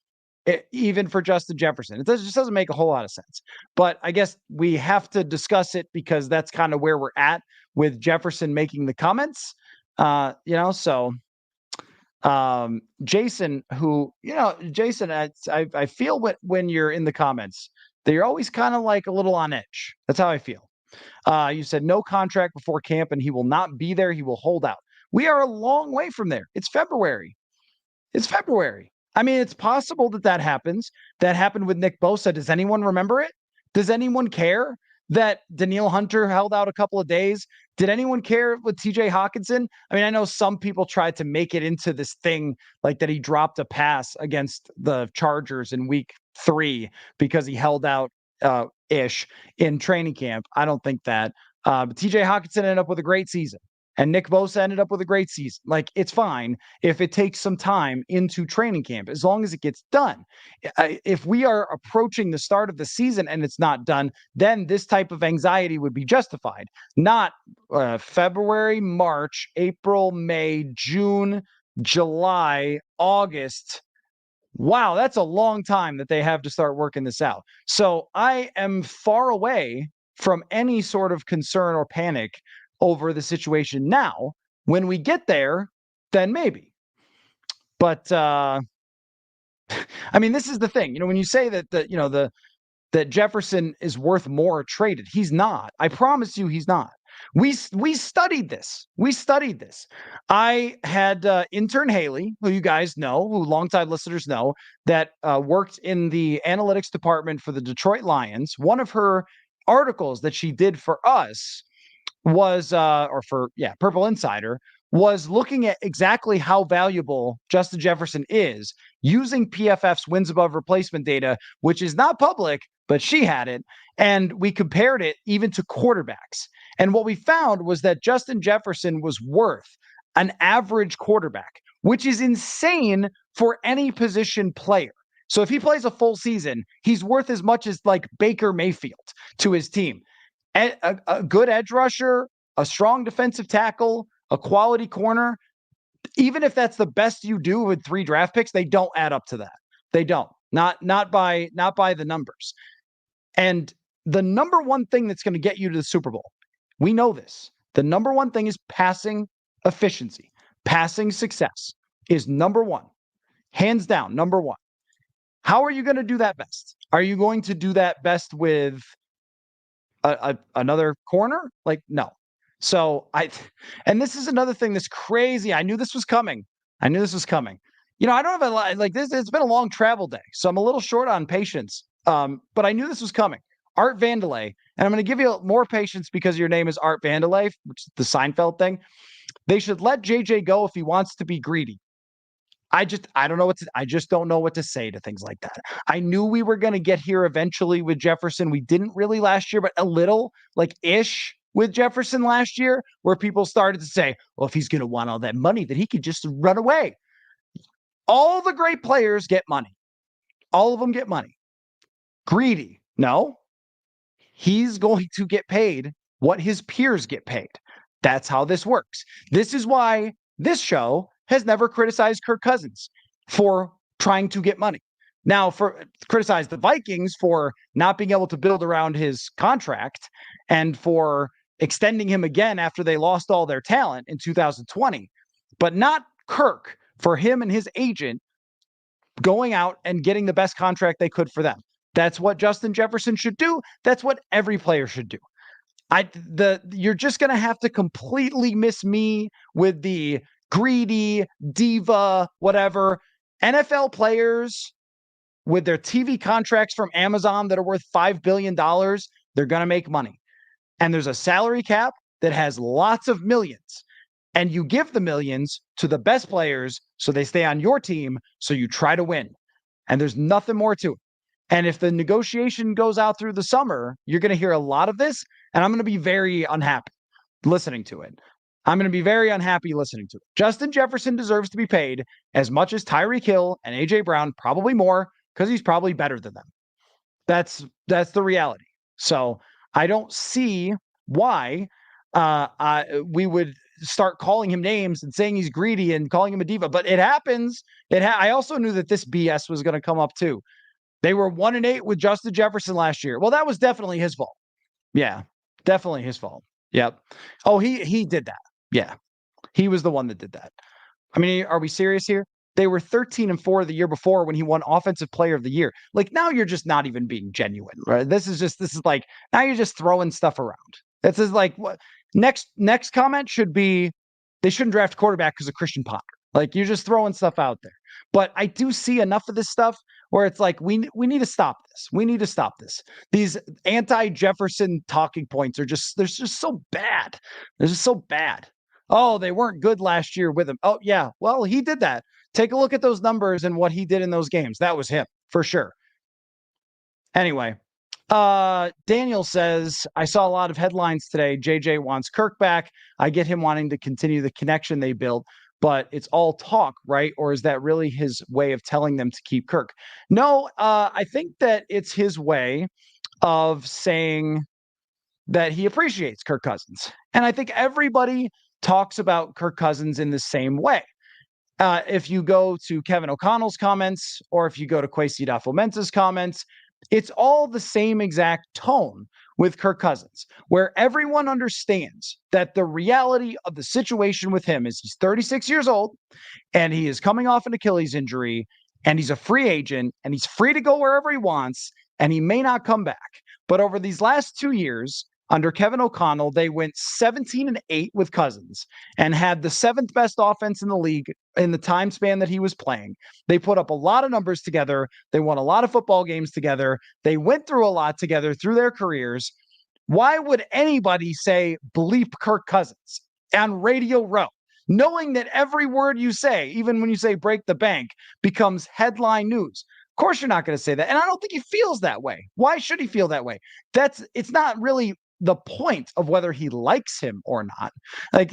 Even for Justin Jefferson. It just doesn't make a whole lot of sense. But I guess we have to discuss it because that's kind of where we're at with Jefferson making the comments. So Jason, Jason, I feel when you're in the comments that you're always kind of like a little on edge. That's how I feel. You said no contract before camp and he will not be there. He will hold out. We are a long way from there. It's February. I mean, it's possible that happens. That happened with Nick Bosa. Does anyone remember it? Does anyone care that Danielle Hunter held out a couple of days? Did anyone care with TJ Hawkinson? I mean, I know some people tried to make it into this thing like that he dropped a pass against the Chargers in week 3 because he held out ish in training camp. I don't think that. But TJ Hawkinson ended up with a great season. And Nick Bosa ended up with a great season. Like, it's fine if it takes some time into training camp, as long as it gets done. If we are approaching the start of the season and it's not done, then this type of anxiety would be justified. Not February, March, April, May, June, July, August. Wow, that's a long time that they have to start working this out. So I am far away from any sort of concern or panic over the situation now. When we get there, then maybe. But I mean, this is the thing. When you say that that Jefferson is worth more traded, he's not. I promise you, he's not. We studied this. I had intern Haley, who you guys know, who longtime listeners know, that worked in the analytics department for the Detroit Lions. One of her articles that she did for us was Purple Insider was looking at exactly how valuable Justin Jefferson is using PFF's wins above replacement data, which is not public, but she had it. And we compared it even to quarterbacks. And what we found was that Justin Jefferson was worth an average quarterback, which is insane for any position player. So if he plays a full season, he's worth as much as like Baker Mayfield to his team. A good edge rusher, a strong defensive tackle, a quality corner, even if that's the best you do with 3 draft picks, they don't add up to that. They don't. Not by the numbers. And the number one thing that's going to get you to the Super Bowl, we know this. The number one thing is passing efficiency. Passing success is number one. Hands down, number one. How are you going to do that best? Are you going to do that best with another corner? Like, no. So and this is another thing that's crazy. I knew this was coming. I knew this was coming. I don't have a lot like this. It's been a long travel day, so I'm a little short on patience. But I knew this was coming. Art Vandelay, and I'm going to give you more patience because your name is Art Vandelay, which is the Seinfeld thing. They should let JJ go if he wants to be greedy. I don't know I just don't know what to say to things like that. I knew we were going to get here eventually with Jefferson. We didn't really last year, but a little like ish with Jefferson last year, where people started to say, well, if he's going to want all that money, then he could just run away. All the great players get money. All of them get money. Greedy. No, he's going to get paid what his peers get paid. That's how this works. This is why this show has never criticized Kirk Cousins for trying to get money. Now, for criticize the Vikings for not being able to build around his contract and for extending him again after they lost all their talent in 2020, but not Kirk for him and his agent going out and getting the best contract they could for them. That's what Justin Jefferson should do. That's what every player should do. You're just going to have to completely miss me with the greedy diva, whatever. NFL players with their TV contracts from Amazon that are worth $5 billion, they're going to make money. And there's a salary cap that has lots of millions. And you give the millions to the best players so they stay on your team, so you try to win. And there's nothing more to it. And if the negotiation goes out through the summer, you're going to hear a lot of this, and I'm going to be very unhappy listening to it. I'm going to be very unhappy listening to it. Justin Jefferson deserves to be paid as much as Tyreek Hill and A.J. Brown, probably more, because he's probably better than them. That's the reality. So I don't see why we would start calling him names and saying he's greedy and calling him a diva, but it happens. I also knew that this BS was going to come up too. They were 1-8 with Justin Jefferson last year. Well, that was definitely his fault. Yeah, definitely his fault. Yep. Oh, he did that. Yeah, he was the one that did that. I mean, are we serious here? They were 13-4 the year before when he won Offensive Player of the Year. Like, now you're just not even being genuine, right? This is like, now you're just throwing stuff around. This is like, what next comment should be, they shouldn't draft a quarterback because of Christian Ponder. Like, you're just throwing stuff out there. But I do see enough of this stuff where it's like, we need to stop this. We need to stop this. These anti-Jefferson talking points are they're just so bad. They're just so bad. Oh, they weren't good last year with him. Oh, yeah. Well, he did that. Take a look at those numbers and what he did in those games. That was him for sure. Anyway, Daniel says, I saw a lot of headlines today. JJ wants Kirk back. I get him wanting to continue the connection they built, but it's all talk, right? Or is that really his way of telling them to keep Kirk? No, I think that it's his way of saying that he appreciates Kirk Cousins. And I think everybody talks about Kirk Cousins in the same way. If you go to Kevin O'Connell's comments, or if you go to Kwesi Adofo-Mensah's comments, it's all the same exact tone with Kirk Cousins, where everyone understands that the reality of the situation with him is he's 36 years old and he is coming off an Achilles injury and he's a free agent and he's free to go wherever he wants and he may not come back. But over these last 2 years, under Kevin O'Connell, they went 17-8 with Cousins and had the 7th best offense in the league in the time span that he was playing. They put up a lot of numbers together. They won a lot of football games together. They went through a lot together through their careers. Why would anybody say bleep Kirk Cousins on Radio Row, knowing that every word you say, even when you say break the bank, becomes headline news? Of course, you're not going to say that. And I don't think he feels that way. Why should he feel that way? It's not really the point of whether he likes him or not. Like,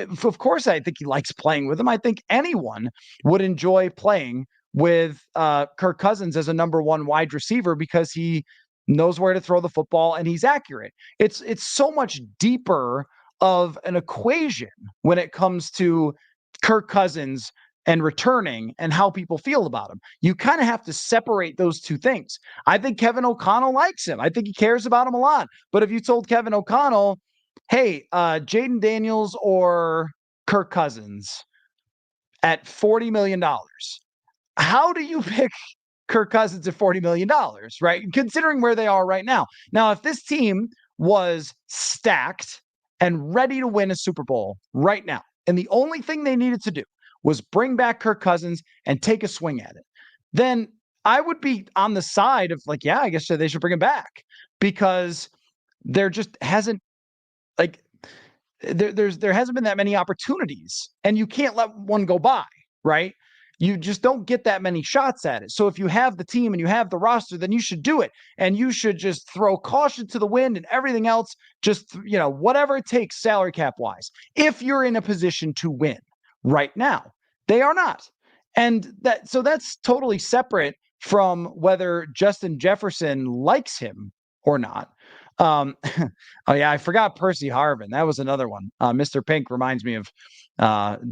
of course, I think he likes playing with him. I think anyone would enjoy playing with Kirk Cousins as a number one wide receiver because he knows where to throw the football and he's accurate. It's so much deeper of an equation when it comes to Kirk Cousins and returning and how people feel about him. You kind of have to separate those two things. I think Kevin O'Connell likes him. I think he cares about him a lot. But if you told Kevin O'Connell, hey, Jaden Daniels or Kirk Cousins at $40 million, how do you pick Kirk Cousins at $40 million, right? Considering where they are right now. Now, if this team was stacked and ready to win a Super Bowl right now. And the only thing they needed to do was bring back Kirk Cousins and take a swing at it. Then I would be on the side of like, yeah, I guess they should bring him back because there just hasn't like there hasn't been that many opportunities, and you can't let one go by, right? You just don't get that many shots at it. So if you have the team and you have the roster, then you should do it, and you should just throw caution to the wind and everything else. Just whatever it takes, salary cap wise, if you're in a position to win. Right now, they are not, and that's totally separate from whether Justin Jefferson likes him or not. Um, oh yeah, I forgot Percy Harvin. That was another one. Mr. Pink reminds me of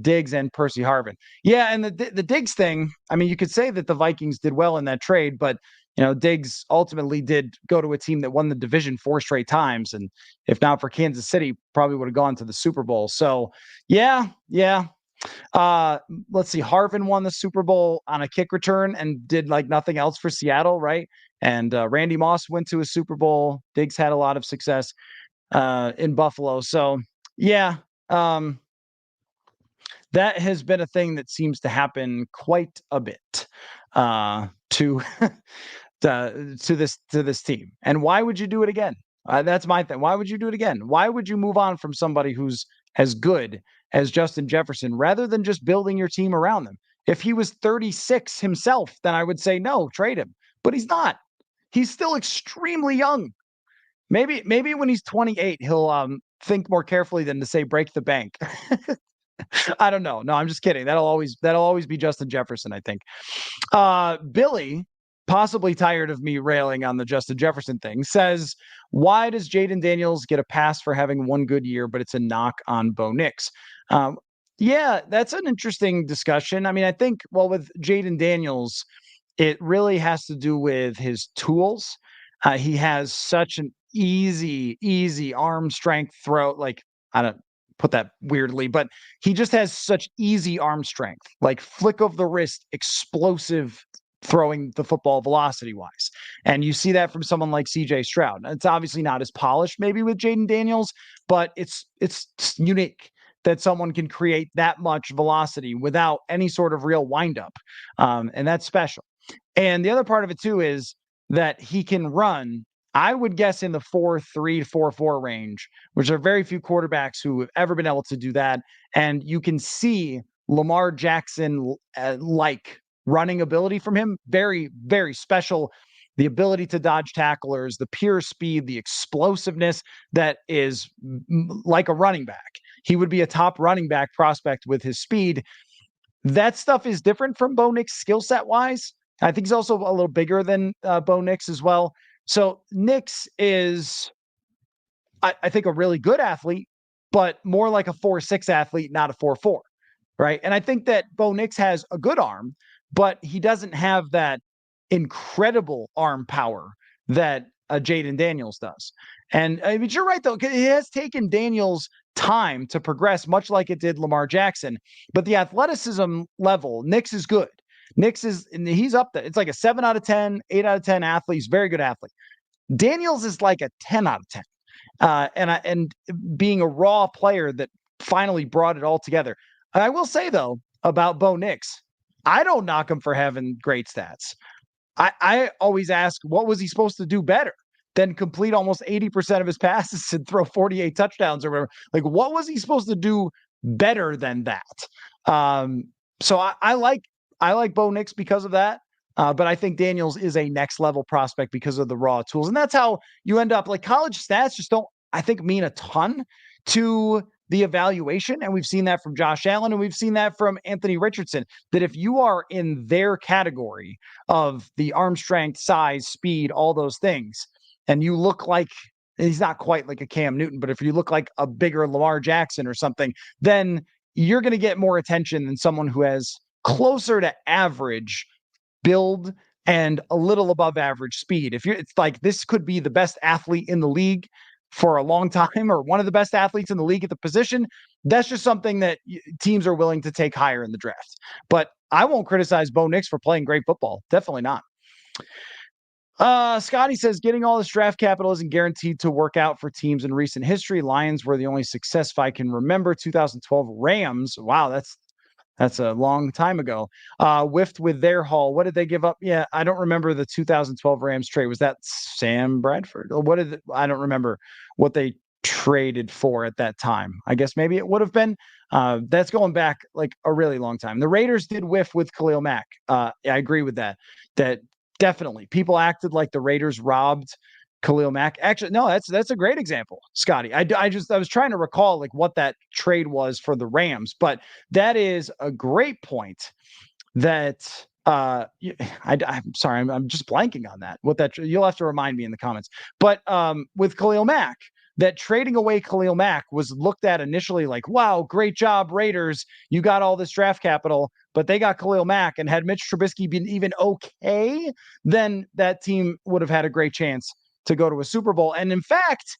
Diggs and Percy Harvin. Yeah, and the Diggs thing. I mean, you could say that the Vikings did well in that trade, but Diggs ultimately did go to a team that won the division 4 straight times, and if not for Kansas City, probably would have gone to the Super Bowl. So yeah. Let's see. Harvin won the Super Bowl on a kick return and did like nothing else for Seattle, right? And Randy Moss went to a Super Bowl. Diggs had a lot of success in Buffalo. So yeah, that has been a thing that seems to happen quite a bit to to this team. And why would you do it again? That's my thing. Why would you do it again? Why would you move on from somebody who's as good as Justin Jefferson rather than just building your team around them? If he was 36 himself, then I would say no, trade him. But he's not. He's still extremely young. Maybe when he's 28, he'll think more carefully than to say break the bank. I don't know. No, I'm just kidding. That'll always be Justin Jefferson, I think. Billy, possibly tired of me railing on the Justin Jefferson thing, says, why does Jaden Daniels get a pass for having one good year, but it's a knock on Bo Nix? Yeah, that's an interesting discussion. I mean, I think, well, with Jaden Daniels, it really has to do with his tools. He has such an easy arm strength throw. Like, I don't put that weirdly, but he just has such easy arm strength, like flick of the wrist, explosive throwing the football velocity wise. And you see that from someone like CJ Stroud. It's obviously not as polished maybe with Jaden Daniels, but it's unique that someone can create that much velocity without any sort of real windup. And that's special. And the other part of it too is that he can run, I would guess, in the 4.3 to 4.4 range, which are very few quarterbacks who have ever been able to do that. And you can see Lamar Jackson like running ability from him. Very, very special. The ability to dodge tacklers, the pure speed, the explosiveness that is like a running back. He would be a top running back prospect with his speed. That stuff is different from Bo Nix skill set wise. I think he's also a little bigger than Bo Nix as well. So Nix is, I think, a really good athlete, but more like a 4.6 athlete, not a 4.4, right? And I think that Bo Nix has a good arm, but he doesn't have that incredible arm power that Jaden Daniels does. And I mean, you're right, though. It has taken Daniels time to progress, much like it did Lamar Jackson. But the athleticism level, Nix is good. He's up there. It's like a 7 out of 10, 8 out of 10 athlete. He's a very good athlete. Daniels is like a 10 out of 10. And being a raw player that finally brought it all together. I will say, though, about Bo Nix, I don't knock him for having great stats. I always ask, what was he supposed to do better than complete almost 80% of his passes and throw 48 touchdowns or whatever? Like, what was he supposed to do better than that? So I like Bo Nix because of that. But I think Daniels is a next level prospect because of the raw tools. And that's how you end up. Like, college stats just don't, I think, mean a ton to the evaluation. And we've seen that from Josh Allen, and we've seen that from Anthony Richardson, that if you are in their category of the arm strength, size, speed, all those things, and you look like, he's not quite like a Cam Newton, but if you look like a bigger Lamar Jackson or something, then you're going to get more attention than someone who has closer to average build and a little above average speed. It's like, this could be the best athlete in the league for a long time, or one of the best athletes in the league at the position. That's just something that teams are willing to take higher in the draft. But I won't criticize Bo Nix for playing great football. Definitely not. Scotty says getting all this draft capital isn't guaranteed to work out for teams in recent history. Lions were the only success I can remember. 2012 Rams. Wow, that's a long time ago. Whiffed with their haul. What did they give up? Yeah, I don't remember the 2012 Rams trade. Was that Sam Bradford? Or I don't remember what they traded for at that time. I guess maybe it would have been. That's going back like a really long time. The Raiders did whiff with Khalil Mack. I agree with that. That definitely people acted like the Raiders robbed Khalil Mack. Actually, no, that's a great example, Scotty. I was trying to recall like what that trade was for the Rams, but that is a great point. That I'm sorry, I'm just blanking on that. What that you'll have to remind me in the comments. But with Khalil Mack, that trading away Khalil Mack was looked at initially like, wow, great job, Raiders. You got all this draft capital, but they got Khalil Mack. And had Mitch Trubisky been even okay, then that team would have had a great chance to go to a Super Bowl. And in fact,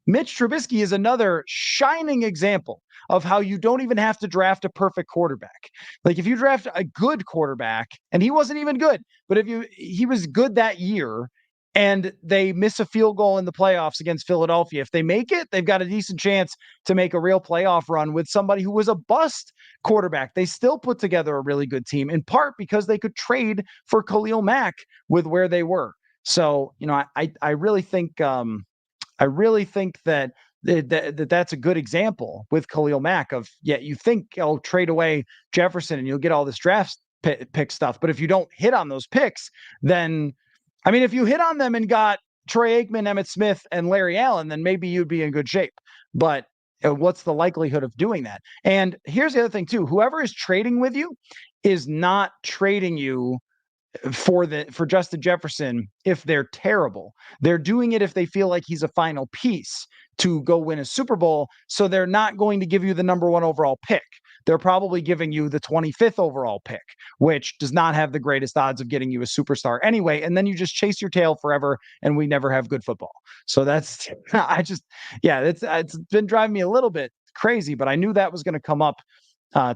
Mitch Trubisky is another shining example of how you don't even have to draft a perfect quarterback. Like if you draft a good quarterback, and he wasn't even good, but he was good that year and they miss a field goal in the playoffs against Philadelphia. If they make it, they've got a decent chance to make a real playoff run with somebody who was a bust quarterback. They still put together a really good team, in part because they could trade for Khalil Mack with where they were. So, I really think that that's a good example with Khalil Mack of, you think, oh, trade away Jefferson and you'll get all this draft pick stuff. But if you don't hit on those picks, then, I mean, if you hit on them and got Troy Aikman, Emmitt Smith, and Larry Allen, then maybe you'd be in good shape. But what's the likelihood of doing that? And here's the other thing too, whoever is trading with you is not trading you for Justin Jefferson if they're terrible. They're doing it if they feel like he's a final piece to go win a Super Bowl. So they're not going to give you the number 1 overall pick. They're probably giving you the 25th overall pick, which does not have the greatest odds of getting you a superstar anyway. And then you just chase your tail forever and we never have good football. So that's, it's been driving me a little bit crazy, but I knew that was going to come up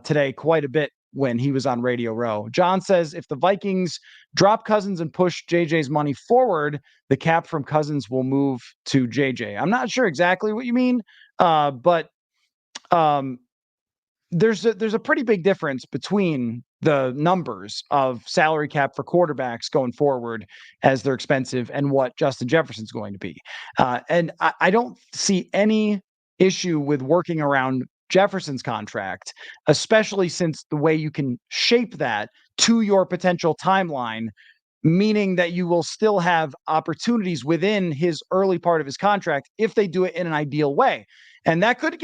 today quite a bit when he was on Radio Row. John says if the Vikings drop Cousins and push JJ's money forward, the cap from Cousins will move to JJ. I'm not sure exactly what you mean, but there's a pretty big difference between the numbers of salary cap for quarterbacks going forward as they're expensive and what Justin Jefferson's going to be. And I don't see any issue with working around Jefferson's contract, especially since the way you can shape that to your potential timeline, meaning that you will still have opportunities within his early part of his contract if they do it in an ideal way. And that could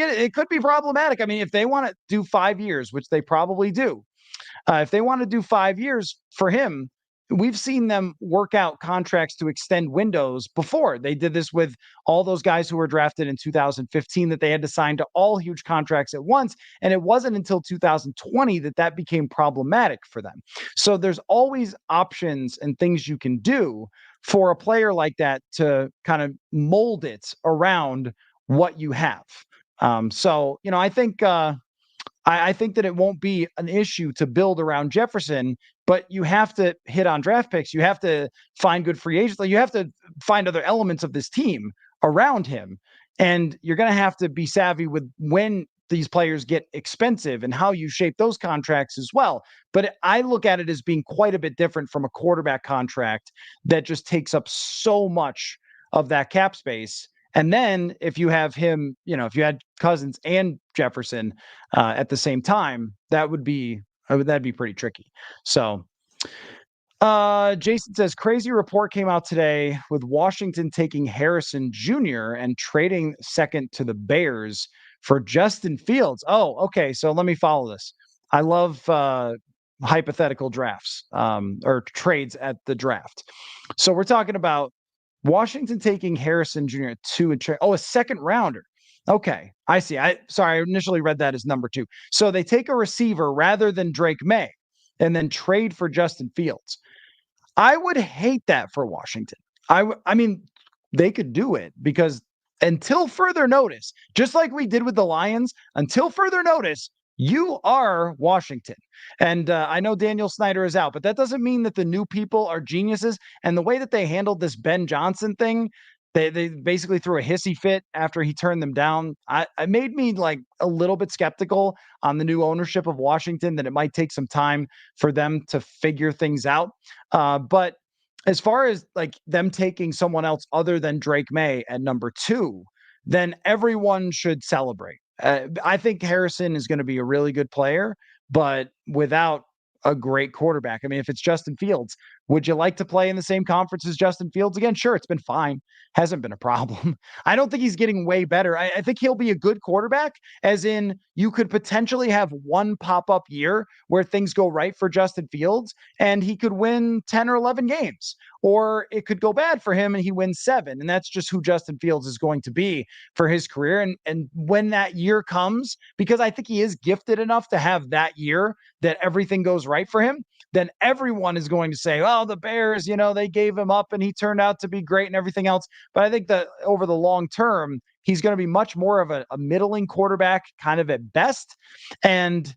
be problematic. I mean, if they want to do 5 years, which they probably do, if they want to do 5 years for him, we've seen them work out contracts to extend windows before. They did this with all those guys who were drafted in 2015 that they had to sign to all huge contracts at once. And it wasn't until 2020 that became problematic for them. So there's always options and things you can do for a player like that to kind of mold it around what you have. I think I think that it won't be an issue to build around Jefferson, but you have to hit on draft picks. You have to find good free agents. Like you have to find other elements of this team around him. And you're going to have to be savvy with when these players get expensive and how you shape those contracts as well. But I look at it as being quite a bit different from a quarterback contract that just takes up so much of that cap space. And then if you have him, if you had Cousins and Jefferson at the same time, that'd be pretty tricky. So Jason says crazy report came out today with Washington taking Harrison Jr. and trading second to the Bears for Justin Fields. Oh, okay. So let me follow this. I love hypothetical drafts or trades at the draft. So we're talking about Washington taking Harrison Jr. at 2 and a second rounder. Okay, I see. I initially read that as number 2. So they take a receiver rather than Drake May and then trade for Justin Fields. I would hate that for Washington. I mean, they could do it because until further notice, just like we did with the Lions, until further notice, you are Washington. And I know Daniel Snyder is out, but that doesn't mean that the new people are geniuses. And the way that they handled this Ben Johnson thing, they basically threw a hissy fit after he turned them down. I made me like a little bit skeptical on the new ownership of Washington, that it might take some time for them to figure things out. But as far as like them taking someone else other than Drake May at number 2, then everyone should celebrate. I think Harrison is going to be a really good player, but without a great quarterback. I mean, if it's Justin Fields, would you like to play in the same conference as Justin Fields again? Sure, it's been fine. Hasn't been a problem. I don't think he's getting way better. I think he'll be a good quarterback, as in you could potentially have one pop-up year where things go right for Justin Fields and he could win 10 or 11 games. Or it could go bad for him and he wins 7. And that's just who Justin Fields is going to be for his career. And when that year comes, because I think he is gifted enough to have that year that everything goes right for him, then everyone is going to say, oh, the Bears, they gave him up and he turned out to be great and everything else. But I think that over the long term, he's going to be much more of a middling quarterback, kind of at best. And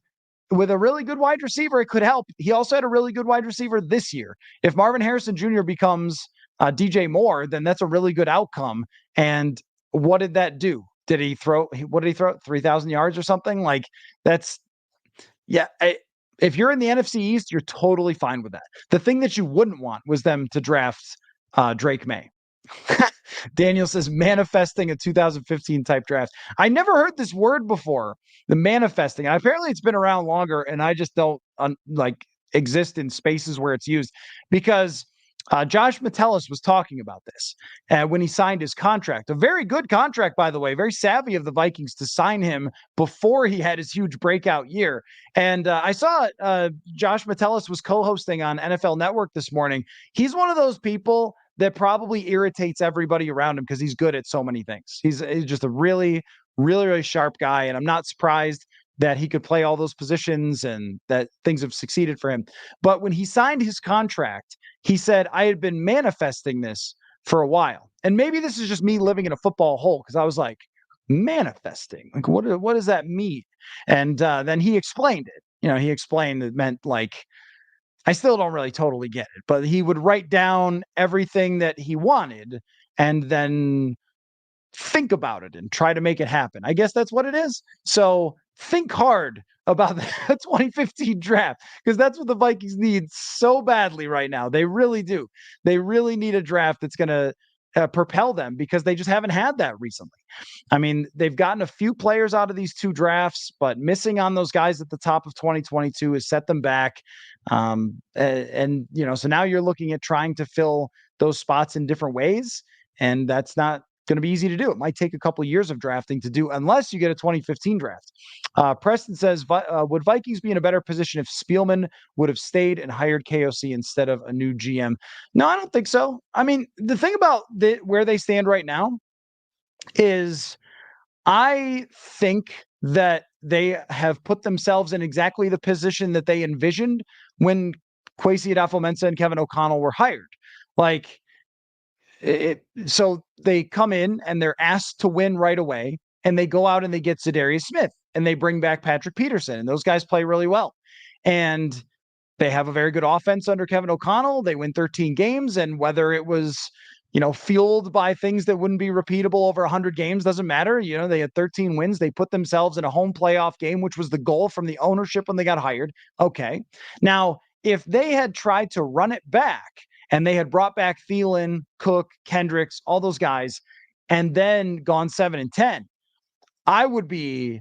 with a really good wide receiver, it could help. He also had a really good wide receiver this year. If Marvin Harrison Jr. becomes DJ Moore, then that's a really good outcome. And what did that do? What did he throw? 3,000 yards or something? Like that's, yeah. If you're in the NFC East, you're totally fine with that. The thing that you wouldn't want was them to draft Drake May. Daniel says manifesting a 2015 type draft. I never heard this word before, the manifesting. And apparently it's been around longer and I just don't exist in spaces where it's used, because Josh Metellus was talking about this when he signed his contract. A very good contract, by the way, very savvy of the Vikings to sign him before he had his huge breakout year. And I saw Josh Metellus was co-hosting on NFL Network this morning. He's one of those people that probably irritates everybody around him because he's good at so many things. He's just a really, really, really sharp guy. And I'm not surprised that he could play all those positions and that things have succeeded for him. But when he signed his contract, he said, I had been manifesting this for a while. And maybe this is just me living in a football hole, because I was like, manifesting? Like, what does that mean? And then he explained it. He explained it meant like, I still don't really totally get it, but he would write down everything that he wanted and then think about it and try to make it happen. I guess that's what it is. So think hard about the 2015 draft, because that's what the Vikings need so badly right now. They really do. They really need a draft that's going to propel them, because they just haven't had that recently. I mean, they've gotten a few players out of these 2 drafts, but missing on those guys at the top of 2022 has set them back. So now you're looking at trying to fill those spots in different ways, and that's not going to be easy to do. It might take a couple of years of drafting to do, unless you get a 2015 draft. Preston says, would Vikings be in a better position if Spielman would have stayed and hired KOC instead of a new GM? No, I don't think so. I mean, the thing about where they stand right now is I think that they have put themselves in exactly the position that they envisioned when Kwesi Adofo-Mensah and Kevin O'Connell were hired. Like, so they come in and they're asked to win right away, and they go out and they get Za'Darius Smith and they bring back Patrick Peterson, and those guys play really well. And they have a very good offense under Kevin O'Connell. They win 13 games, and whether it was, fueled by things that wouldn't be repeatable over 100 games, doesn't matter. They had 13 wins. They put themselves in a home playoff game, which was the goal from the ownership when they got hired. Okay. Now, if they had tried to run it back and they had brought back Thielen, Cook, Kendricks, all those guys, and then gone 7-10, I would be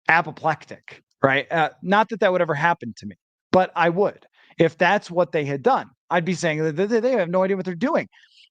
apoplectic, right? Not that would ever happen to me, but I would. If that's what they had done, I'd be saying that they have no idea what they're doing.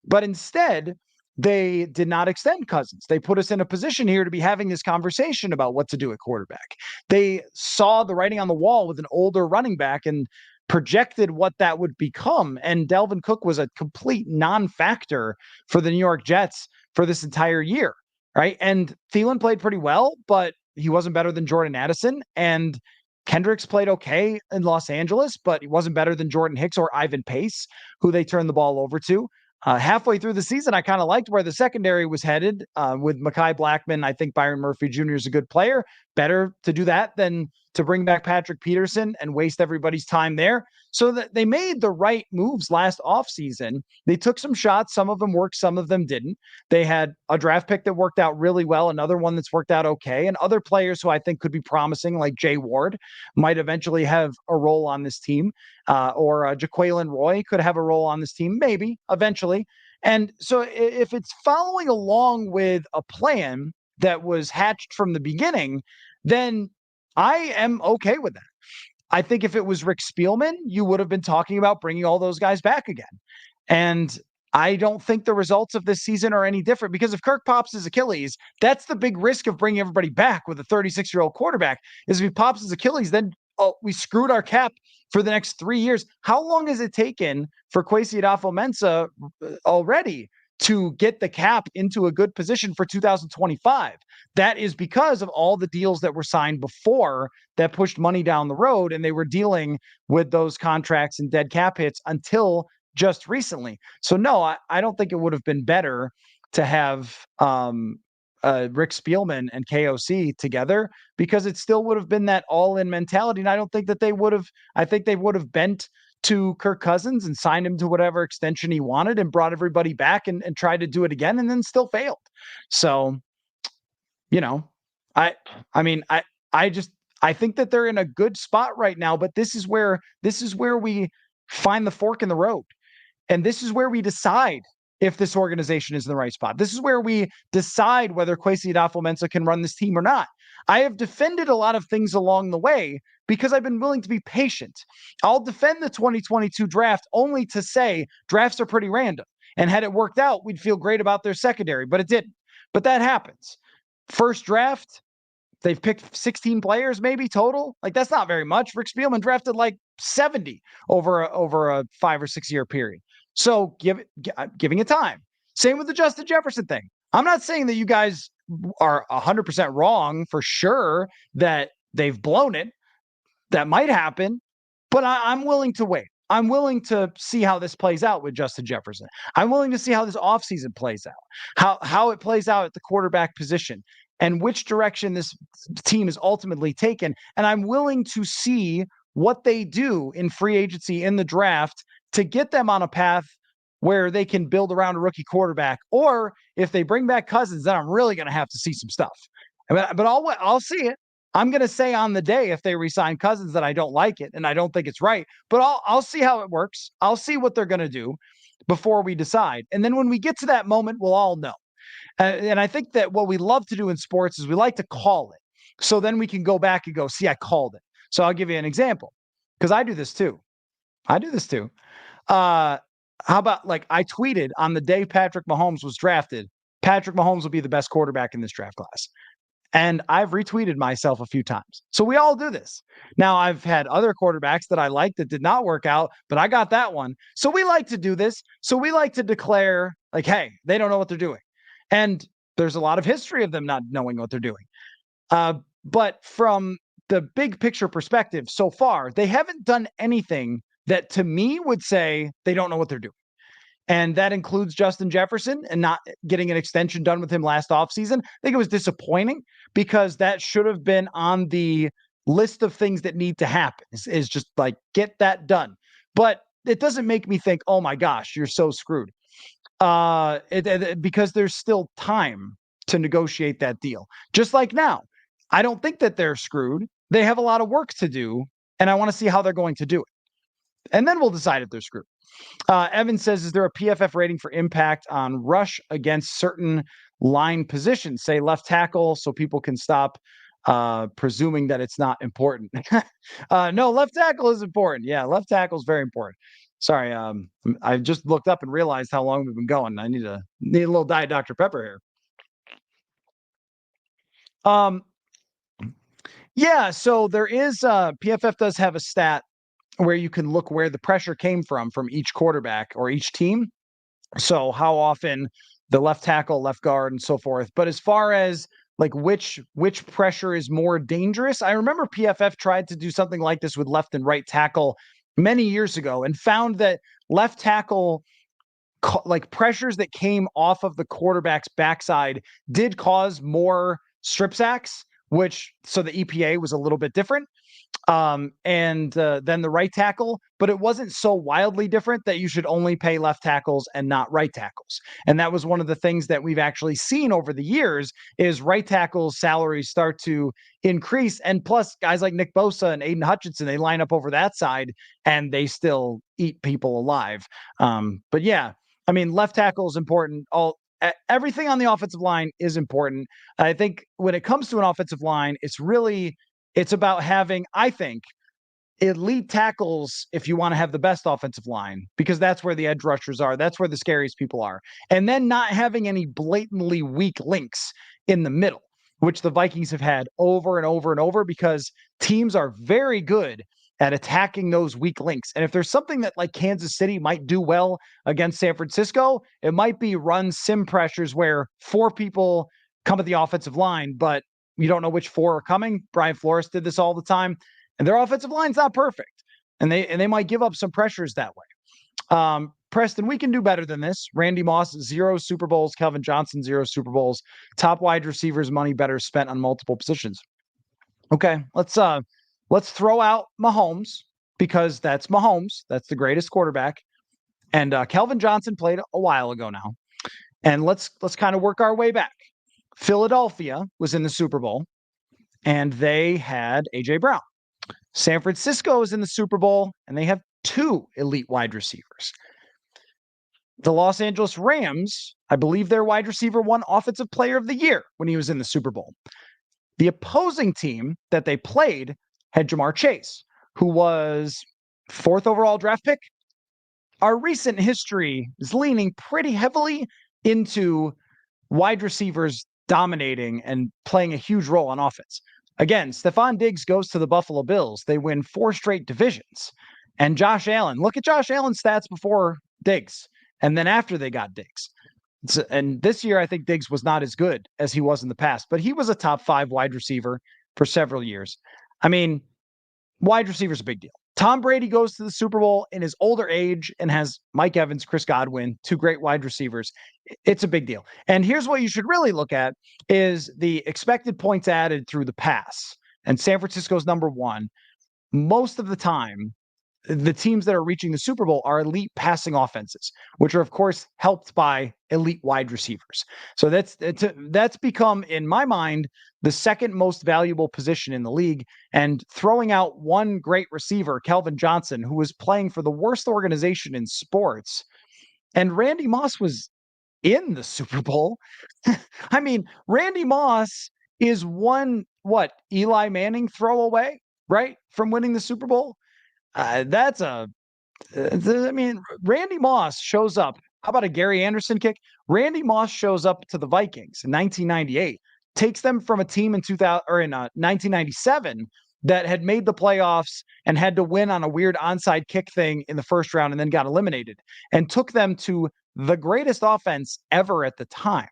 But instead, they did not extend Cousins. They put us in a position here to be having this conversation about what to do at quarterback. They saw the writing on the wall with an older running back and projected what that would become. And Dalvin Cook was a complete non-factor for the New York Jets for this entire year, right? And Thielen played pretty well, but he wasn't better than Jordan Addison. And Kendricks played okay in Los Angeles, but he wasn't better than Jordan Hicks or Ivan Pace, who they turned the ball over to. Halfway through the season, I kind of liked where the secondary was headed with Mekhi Blackmon. I think Byron Murphy Jr. is a good player. Better to do that than to bring back Patrick Peterson and waste everybody's time there. So that they made the right moves last offseason. They took some shots. Some of them worked, some of them didn't. They had a draft pick that worked out really well, another one that's worked out okay, and other players who I think could be promising, like Jay Ward, might eventually have a role on this team, or Jaquelin Roy could have a role on this team, maybe eventually. And so if it's following along with a plan that was hatched from the beginning, then I am okay with that. I think if it was Rick Spielman, you would have been talking about bringing all those guys back again. And I don't think the results of this season are any different, because if Kirk pops his Achilles, that's the big risk of bringing everybody back with a 36-year-old quarterback, is if he pops his Achilles, then we screwed our cap for the next 3 years. How long has it taken for Kwesi Adofo-Mensah already to get the cap into a good position for 2025? That is because of all the deals that were signed before that pushed money down the road, and they were dealing with those contracts and dead cap hits until just recently. So no, I don't think it would have been better to have Rick Spielman and KOC together, because it still would have been that all-in mentality. And I don't think that they would have. I think they would have bent to Kirk Cousins and signed him to whatever extension he wanted and brought everybody back and tried to do it again, and then still failed. So, I mean, I think that they're in a good spot right now, but this is where we find the fork in the road. And this is where we decide if this organization is in the right spot. This is where we decide whether Kwesi Adofo-Mensah can run this team or not. I have defended a lot of things along the way because I've been willing to be patient. I'll defend the 2022 draft only to say drafts are pretty random. And had it worked out, we'd feel great about their secondary, but it didn't. But that happens. First draft, they've picked 16 players maybe total. Like, that's not very much. Rick Spielman drafted like 70 over a 5 or 6 year period. So giving it time. Same with the Justin Jefferson thing. I'm not saying that you guys are 100% wrong for sure that they've blown it. That might happen, but I'm willing to wait. I'm willing to see how this plays out with Justin Jefferson. I'm willing to see how this offseason plays out, how it plays out at the quarterback position, and which direction this team is ultimately taken. And I'm willing to see what they do in free agency, in the draft, to get them on a path where they can build around a rookie quarterback. Or if they bring back Cousins, then I'm really going to have to see some stuff. But I'll see it. I'm going to say on the day, if they re-sign Cousins, that I don't like it and I don't think it's right. But I'll see how it works. I'll see what they're going to do before we decide. And then when we get to that moment, we'll all know. And I think that what we love to do in sports is we like to call it. So then we can go back and go, see, I called it. So I'll give you an example, because I do this too. How about, like, I tweeted on the day Patrick Mahomes was drafted, Patrick Mahomes will be the best quarterback in this draft class. And I've retweeted myself a few times. So we all do this. Now, I've had other quarterbacks that I liked that did not work out, but I got that one. So we like to do this. So we like to declare, like, hey, they don't know what they're doing. And there's a lot of history of them not knowing what they're doing. But from the big picture perspective, so far, they haven't done anything that to me would say they don't know what they're doing. And that includes Justin Jefferson and not getting an extension done with him last offseason. I think it was disappointing, because that should have been on the list of things that need to happen, is just like, get that done. But it doesn't make me think, oh my gosh, you're so screwed. Because there's still time to negotiate that deal. Just like now, I don't think that they're screwed. They have a lot of work to do, and I want to see how they're going to do it. And then we'll decide if they're screwed. Evan says, is there a PFF rating for impact on rush against certain line positions, say left tackle, so people can stop presuming that it's not important? No, left tackle is important. Yeah, left tackle is very important. Sorry, I just looked up and realized how long we've been going. I need a little Diet Dr. Pepper here. Yeah, so there is PFF does have a stat where you can look where the pressure came from each quarterback or each team. So how often the left tackle, left guard, and so forth. But as far as like which pressure is more dangerous, I remember PFF tried to do something like this with left and right tackle many years ago and found that left tackle, like, pressures that came off of the quarterback's backside did cause more strip sacks, so the EPA was a little bit different. And then the right tackle, but it wasn't so wildly different that you should only pay left tackles and not right tackles. And that was one of the things that we've actually seen over the years is right tackles salaries start to increase. And plus guys like Nick Bosa and Aiden Hutchinson, they line up over that side and they still eat people alive. But yeah, I mean, left tackle is important. Everything on the offensive line is important. I think when it comes to an offensive line, it's about having, I think, elite tackles if you want to have the best offensive line, because that's where the edge rushers are. That's where the scariest people are. And then not having any blatantly weak links in the middle, which the Vikings have had over and over and over, because teams are very good at attacking those weak links. And if there's something that like Kansas City might do well against San Francisco, it might be run sim pressures where 4 people come at the offensive line, but you don't know which 4 are coming. Brian Flores did this all the time, and their offensive line's not perfect, and they might give up some pressures that way. Preston, we can do better than this. Randy Moss, 0 Super Bowls. Calvin Johnson, 0 Super Bowls. Top wide receivers, money better spent on multiple positions. Okay, let's throw out Mahomes, because that's Mahomes. That's the greatest quarterback, and Calvin Johnson played a while ago now, and let's kind of work our way back. Philadelphia was in the Super Bowl, and they had A.J. Brown. San Francisco is in the Super Bowl, and they have 2 elite wide receivers. The Los Angeles Rams, I believe their wide receiver won Offensive Player of the Year when he was in the Super Bowl. The opposing team that they played had Jamar Chase, who was 4th overall draft pick. Our recent history is leaning pretty heavily into wide receivers dominating and playing a huge role on offense. Again, Stephon Diggs goes to the Buffalo Bills. They win 4 straight divisions. And Josh Allen, look at Josh Allen's stats before Diggs, and then after they got Diggs. And this year, I think Diggs was not as good as he was in the past, but he was a top 5 wide receiver for several years. I mean, wide receiver is a big deal. Tom Brady goes to the Super Bowl in his older age and has Mike Evans, Chris Godwin, 2 great wide receivers. It's a big deal. And here's what you should really look at is the expected points added through the pass. And San Francisco's number 1. Most of the time, the teams that are reaching the Super Bowl are elite passing offenses, which are, of course, helped by elite wide receivers. So that's become, in my mind, the second most valuable position in the league. And throwing out one great receiver, Calvin Johnson, who was playing for the worst organization in sports, and Randy Moss was in the Super Bowl. I mean, Randy Moss is Eli Manning throw away, right, from winning the Super Bowl. Randy Moss shows up. How about a Gary Anderson kick? Randy Moss shows up to the Vikings in 1998, takes them from a team in 1997 that had made the playoffs and had to win on a weird onside kick thing in the first round and then got eliminated, and took them to the greatest offense ever at the time.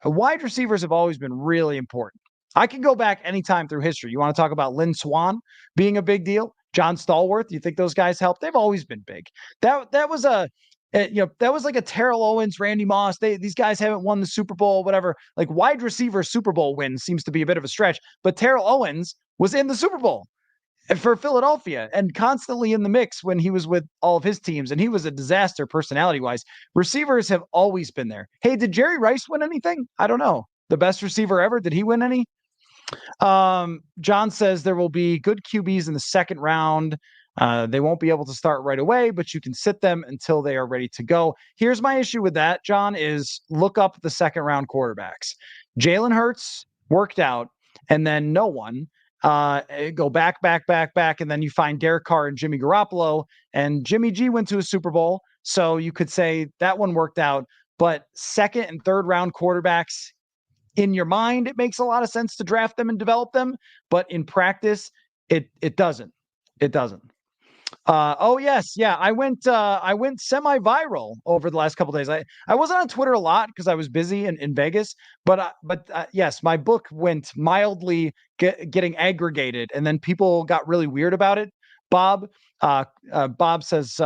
Wide receivers have always been really important. I can go back anytime through history. You want to talk about Lynn Swann being a big deal? John Stallworth, you think those guys helped? They've always been big. That was like a Terrell Owens, Randy Moss. These guys haven't won the Super Bowl, whatever. Like wide receiver Super Bowl win seems to be a bit of a stretch, but Terrell Owens was in the Super Bowl for Philadelphia and constantly in the mix when he was with all of his teams, and he was a disaster personality-wise. Receivers have always been there. Hey, did Jerry Rice win anything? I don't know. The best receiver ever, did he win any? John says there will be good QBs in the second round. They won't be able to start right away, but you can sit them until they are ready to go. Here's my issue with that, John, is look up the second round quarterbacks. Jalen Hurts worked out, and then no one. Go back, and then you find Derek Carr and Jimmy Garoppolo, and Jimmy G went to a Super Bowl, so you could say that one worked out. But second and third round quarterbacks, in your mind, it makes a lot of sense to draft them and develop them, but in practice, it doesn't. It doesn't. Oh yes, yeah. I went semi-viral over the last couple of days. I wasn't on Twitter a lot because I was busy in Vegas, but yes, my book went mildly getting aggregated, and then people got really weird about it. Bob says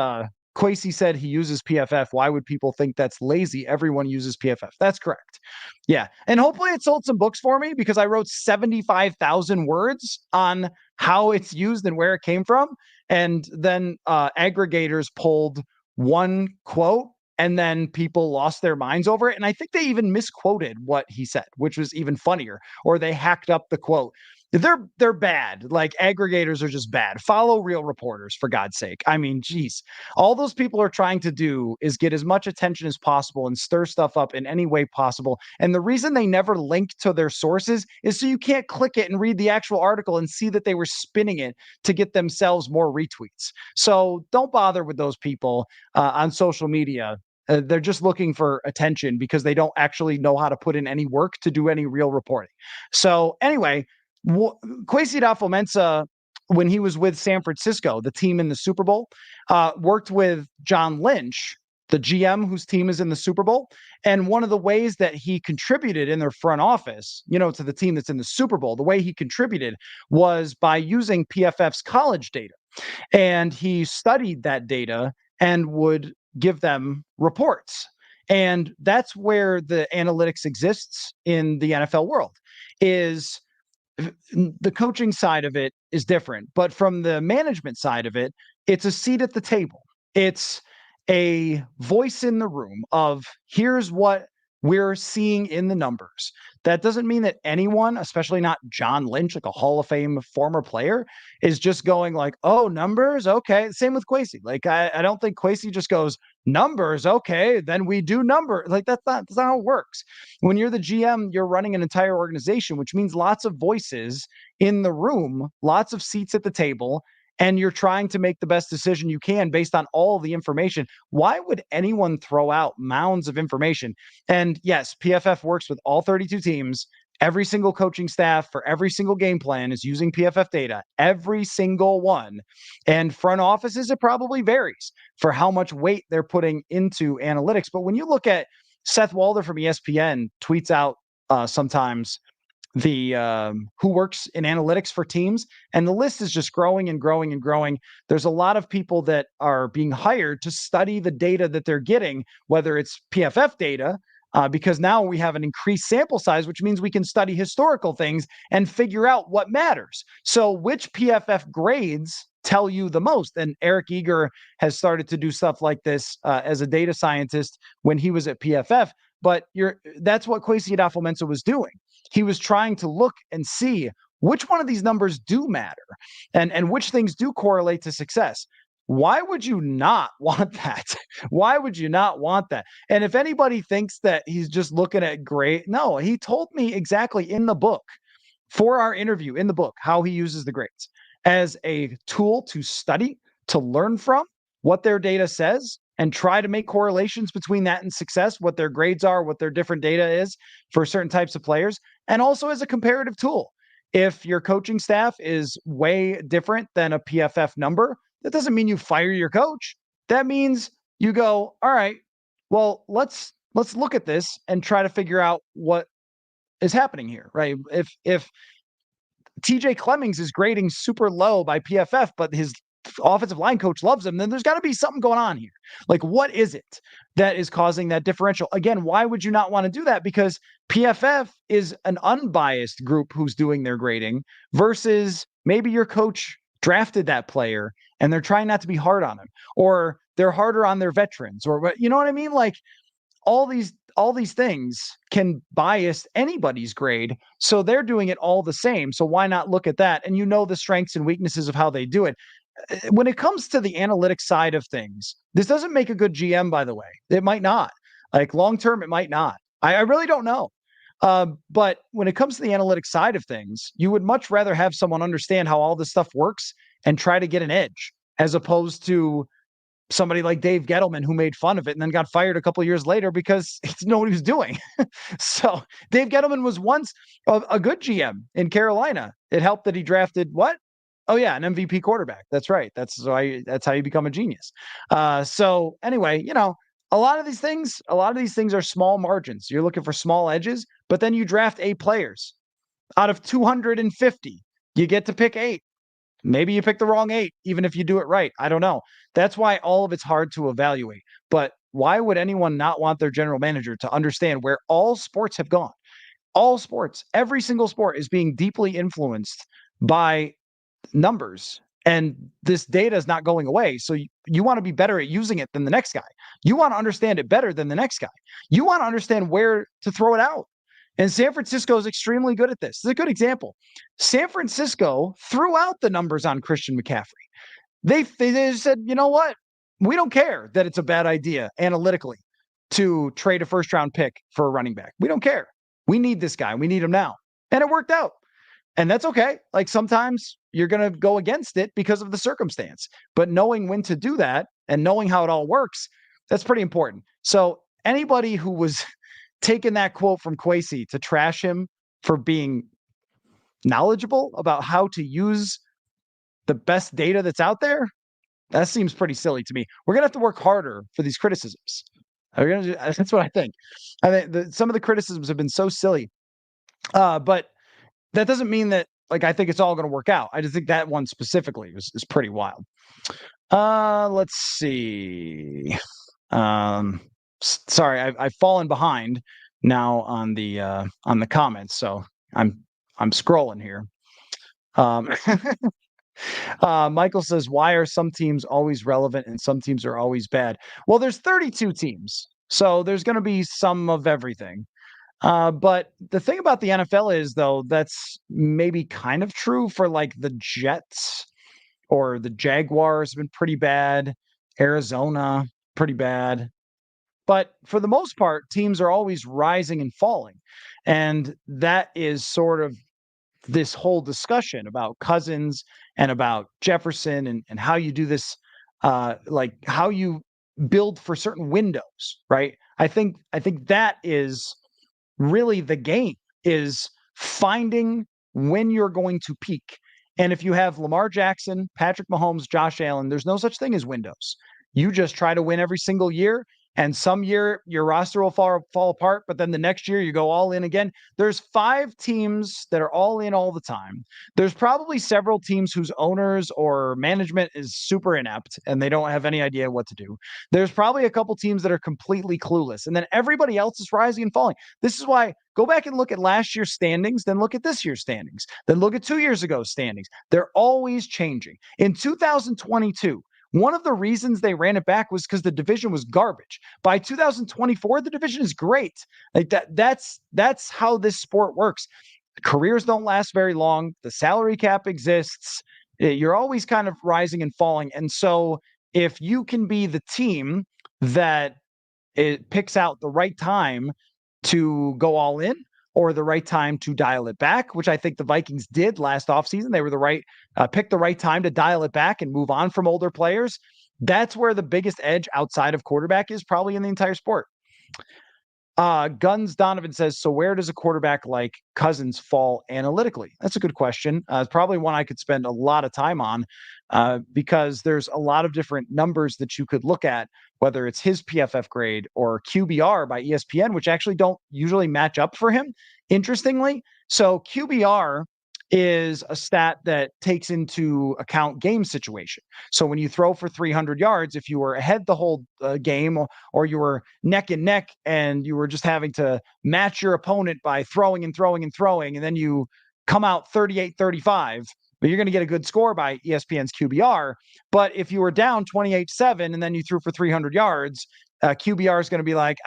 Kwesi said he uses PFF. Why would people think that's lazy? Everyone uses PFF. That's correct. Yeah. And hopefully it sold some books for me because I wrote 75,000 words on how it's used and where it came from. And then aggregators pulled one quote and then people lost their minds over it. And I think they even misquoted what he said, which was even funnier, or they hacked up the quote. They're bad. Like aggregators are just bad. Follow real reporters, for God's sake. I mean, geez, all those people are trying to do is get as much attention as possible and stir stuff up in any way possible. And the reason they never link to their sources is so you can't click it and read the actual article and see that they were spinning it to get themselves more retweets. So don't bother with those people on social media. They're just looking for attention because they don't actually know how to put in any work to do any real reporting. So anyway, Kwesi adofo-mensah, when he was with San Francisco, the team in the Super Bowl, worked with John Lynch, the GM whose team is in the Super Bowl. And one of the ways that he contributed in their front office, to the team that's in the Super Bowl, the way he contributed was by using PFF's college data. And he studied that data and would give them reports. And that's where the analytics exists in the NFL world, is the coaching side of it is different, but from the management side of it, it's a seat at the table. It's a voice in the room of here's what we're seeing in the numbers. That doesn't mean that anyone, especially not John Lynch, like a Hall of Fame former player, is just going like, oh, numbers. Okay. Same with Kwesi. Like, I don't think Kwesi just goes, numbers. Okay. Then we do number. Like, that's not how it works. When you're the GM, you're running an entire organization, which means lots of voices in the room, lots of seats at the table, and you're trying to make the best decision you can based on all the information. Why would anyone throw out mounds of information? And yes, PFF works with all 32 teams. Every single coaching staff for every single game plan is using PFF data, every single one. And front offices, it probably varies for how much weight they're putting into analytics. But when you look at Seth Walder from ESPN tweets out sometimes the who works in analytics for teams, and the list is just growing and growing and growing. There's a lot of people that are being hired to study the data that they're getting, whether it's PFF data, because now we have an increased sample size, which means we can study historical things and figure out what matters. So which PFF grades tell you the most? And Eric Eager has started to do stuff like this as a data scientist when he was at PFF. But that's what Kwesi adofo-mensah was doing. He was trying to look and see which one of these numbers do matter and which things do correlate to success. Why would you not want that? Why would you not want that? And if anybody thinks that he's just looking at grade, no, he told me exactly in the book for our interview in the book how he uses the grades as a tool to study, to learn from what their data says, and try to make correlations between that and success, what their grades are, what their different data is for certain types of players, and also as a comparative tool. If your coaching staff is way different than a PFF number, that doesn't mean you fire your coach. That means you go, all right, well, let's look at this and try to figure out what is happening here, right? If TJ Clemmings is grading super low by PFF, but his offensive line coach loves him, then there's got to be something going on here. Like, what is it that is causing that differential? Again, why would you not want to do that? Because PFF is an unbiased group who's doing their grading versus maybe your coach drafted that player and they're trying not to be hard on him, or they're harder on their veterans, or you know what I mean? Like, all these things can bias anybody's grade. So they're doing it all the same. So why not look at that? And the strengths and weaknesses of how they do it. When it comes to the analytics side of things, this doesn't make a good GM, by the way. It might not. Like, long term, it might not. I really don't know. But when it comes to the analytics side of things, you would much rather have someone understand how all this stuff works and try to get an edge, as opposed to somebody like Dave Gettleman, who made fun of it and then got fired a couple of years later because he didn't know what he was doing. So Dave Gettleman was once a good GM in Carolina. It helped that he drafted what? Oh yeah, an MVP quarterback. That's right. That's how you become a genius. So anyway, a lot of these things are small margins. You're looking for small edges, but then you draft 8 players out of 250. You get to pick 8. Maybe you pick the wrong 8, even if you do it right. I don't know. That's why all of it's hard to evaluate. But why would anyone not want their general manager to understand where all sports have gone? All sports, every single sport is being deeply influenced by numbers. And this data is not going away. So you want to be better at using it than the next guy. You want to understand it better than the next guy. You want to understand where to throw it out. And San Francisco is extremely good at this. This is a good example. San Francisco threw out the numbers on Christian McCaffrey. They said, you know what? We don't care that it's a bad idea analytically to trade a first round pick for a running back. We don't care. We need this guy. We need him now. And it worked out. And that's okay. Like sometimes you're going to go against it because of the circumstance, but knowing when to do that and knowing how it all works, that's pretty important. So anybody who was taking that quote from Kwesi to trash him for being knowledgeable about how to use the best data that's out there, that seems pretty silly to me. We're going to have to work harder for these criticisms. That's what I think. I think some of the criticisms have been so silly, but that doesn't mean that like I think it's all going to work out. I just think that one specifically is pretty wild. Let's see. Sorry, I've fallen behind now on the comments, so I'm scrolling here. Michael says, why are some teams always relevant and some teams are always bad? Well, there's 32 teams, so there's going to be some of everything. But the thing about the NFL is, though, that's maybe kind of true for like the Jets or the Jaguars have been pretty bad. Arizona, pretty bad. But for the most part, teams are always rising and falling. And that is sort of this whole discussion about Cousins and about Jefferson and how you do this, like how you build for certain windows, right? I think that is really the game, is finding when you're going to peak. And if you have Lamar Jackson, Patrick Mahomes, Josh Allen, there's no such thing as windows. You just try to win every single year. And some year your roster will fall apart, but then the next year you go all in again. There's 5 teams that are all in all the time. There's probably several teams whose owners or management is super inept and they don't have any idea what to do. There's probably a couple teams that are completely clueless, and then everybody else is rising and falling. This is why go back and look at last year's standings, then look at this year's standings, then look at 2 years ago's standings. They're always changing. In 2022, one of the reasons they ran it back was because the division was garbage. By 2024, the division is great. Like that's how this sport works. Careers don't last very long. The salary cap exists. You're always kind of rising and falling. And so if you can be the team that it picks out the right time to go all in or the right time to dial it back, which I think the Vikings did last offseason. They were picked the right time to dial it back and move on from older players. That's where the biggest edge outside of quarterback is probably in the entire sport. Guns Donovan says, so where does a quarterback like Cousins fall analytically? That's a good question. It's probably one I could spend a lot of time on because there's a lot of different numbers that you could look at, whether it's his PFF grade or QBR by ESPN, which actually don't usually match up for him, interestingly. So QBR is a stat that takes into account game situation. So when you throw for 300 yards, if you were ahead the whole game or you were neck and neck and you were just having to match your opponent by throwing and throwing and throwing, and then you come out 38-35, but you're going to get a good score by ESPN's QBR. But if you were down 28-7 and then you threw for 300 yards, QBR is going to be like,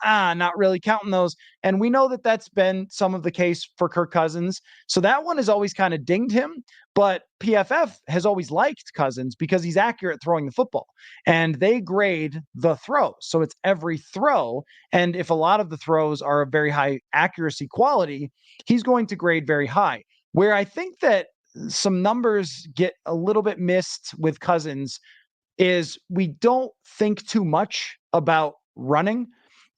not really counting those. And we know that that's been some of the case for Kirk Cousins. So that one has always kind of dinged him. But PFF has always liked Cousins because he's accurate throwing the football. And they grade the throw. So it's every throw. And if a lot of the throws are of very high accuracy quality, he's going to grade very high. Where I think that some numbers get a little bit missed with Cousins is we don't think too much about running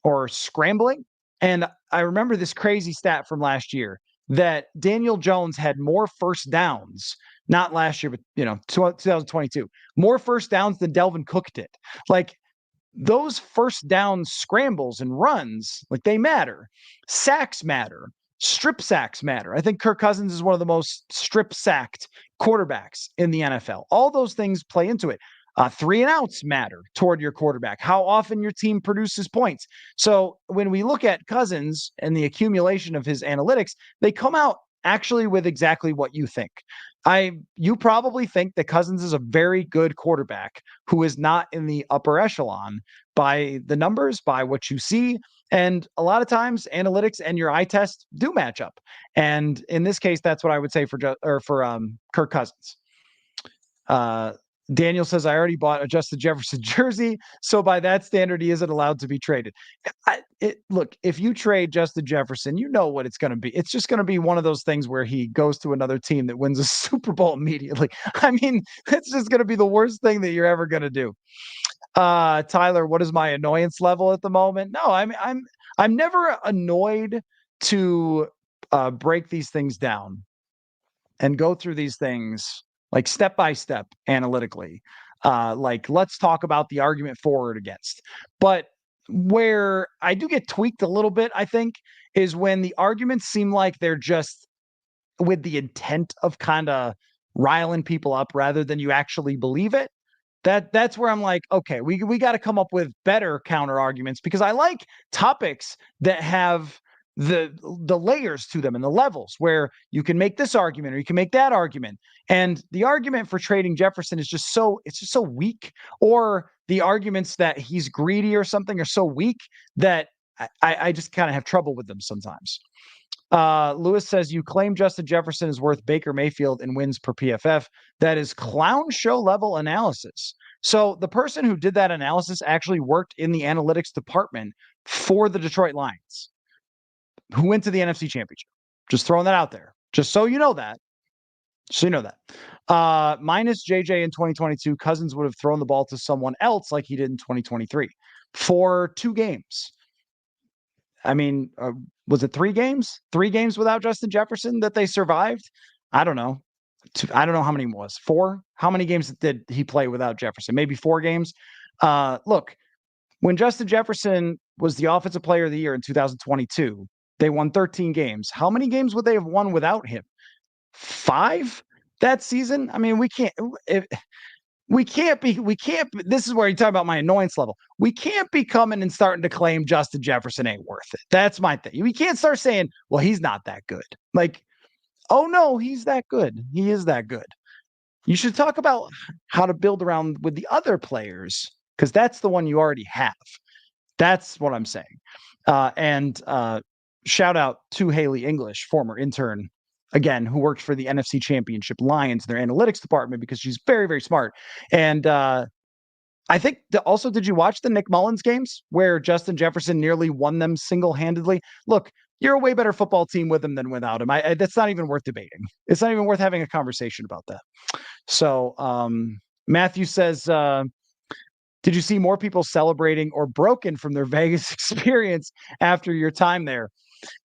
or scrambling. And I remember this crazy stat from last year that Daniel Jones had more first downs, not last year, but 2022, more first downs than Delvin Cook did. Like those first down scrambles and runs, like they matter. Sacks matter. Strip sacks matter. I think Kirk Cousins is one of the most strip sacked quarterbacks in the NFL. All those things play into it. 3-and-outs matter toward your quarterback, how often your team produces points. So when we look at Cousins and the accumulation of his analytics, they come out actually with exactly what you think. You probably think that Cousins is a very good quarterback who is not in the upper echelon by the numbers, by what you see. And a lot of times analytics and your eye test do match up. And in this case, that's what I would say for Kirk Cousins. Daniel says, I already bought a Justin Jefferson jersey, so by that standard, he isn't allowed to be traded. Look, if you trade Justin Jefferson, you know what it's going to be. It's just going to be one of those things where he goes to another team that wins a Super Bowl immediately. I mean, it's just going to be the worst thing that you're ever going to do. Tyler, what is my annoyance level at the moment? No, I'm never annoyed to break these things down and go through these things like step by step analytically. Like, let's talk about the argument for or against. But where I do get tweaked a little bit, I think, is when the arguments seem like they're just with the intent of kind of riling people up rather than you actually believe it. That's where I'm like, okay, we got to come up with better counter arguments, because I like topics that have the layers to them and the levels where you can make this argument or you can make that argument. And the argument for trading Jefferson is just so weak, or the arguments that he's greedy or something are so weak that I just kind of have trouble with them sometimes. Lewis says, you claim Justin Jefferson is worth Baker Mayfield in wins per PFF. That is clown show level analysis. So the person who did that analysis actually worked in the analytics department for the Detroit Lions, who went to the NFC Championship. Just throwing that out there, just so you know that. So you know that. Minus JJ in 2022, Cousins would have thrown the ball to someone else like he did in 2023 for 2 games. I mean, was it 3 games? 3 games without Justin Jefferson that they survived? I don't know. I don't know how many it was. 4? How many games did he play without Jefferson? Maybe 4 games. Look, when Justin Jefferson was the Offensive Player of the Year in 2022, they won 13 games. How many games would they have won without him? 5 that season? I mean, we can't this is where you talk about my annoyance level. We can't be coming and starting to claim Justin Jefferson ain't worth it. That's my thing. We can't start saying, well, he's not that good. Like, oh no, he's that good. He is that good. You should talk about how to build around with the other players, because that's the one you already have. That's what I'm saying. And shout out to Haley English, former intern, again, who worked for the NFC Championship Lions, their analytics department, because she's very, very smart. And I think also, did you watch the Nick Mullins games where Justin Jefferson nearly won them single-handedly? Look, you're a way better football team with him than without him. That's not even worth debating. It's not even worth having a conversation about that. So Matthew says, did you see more people celebrating or broken from their Vegas experience after your time there?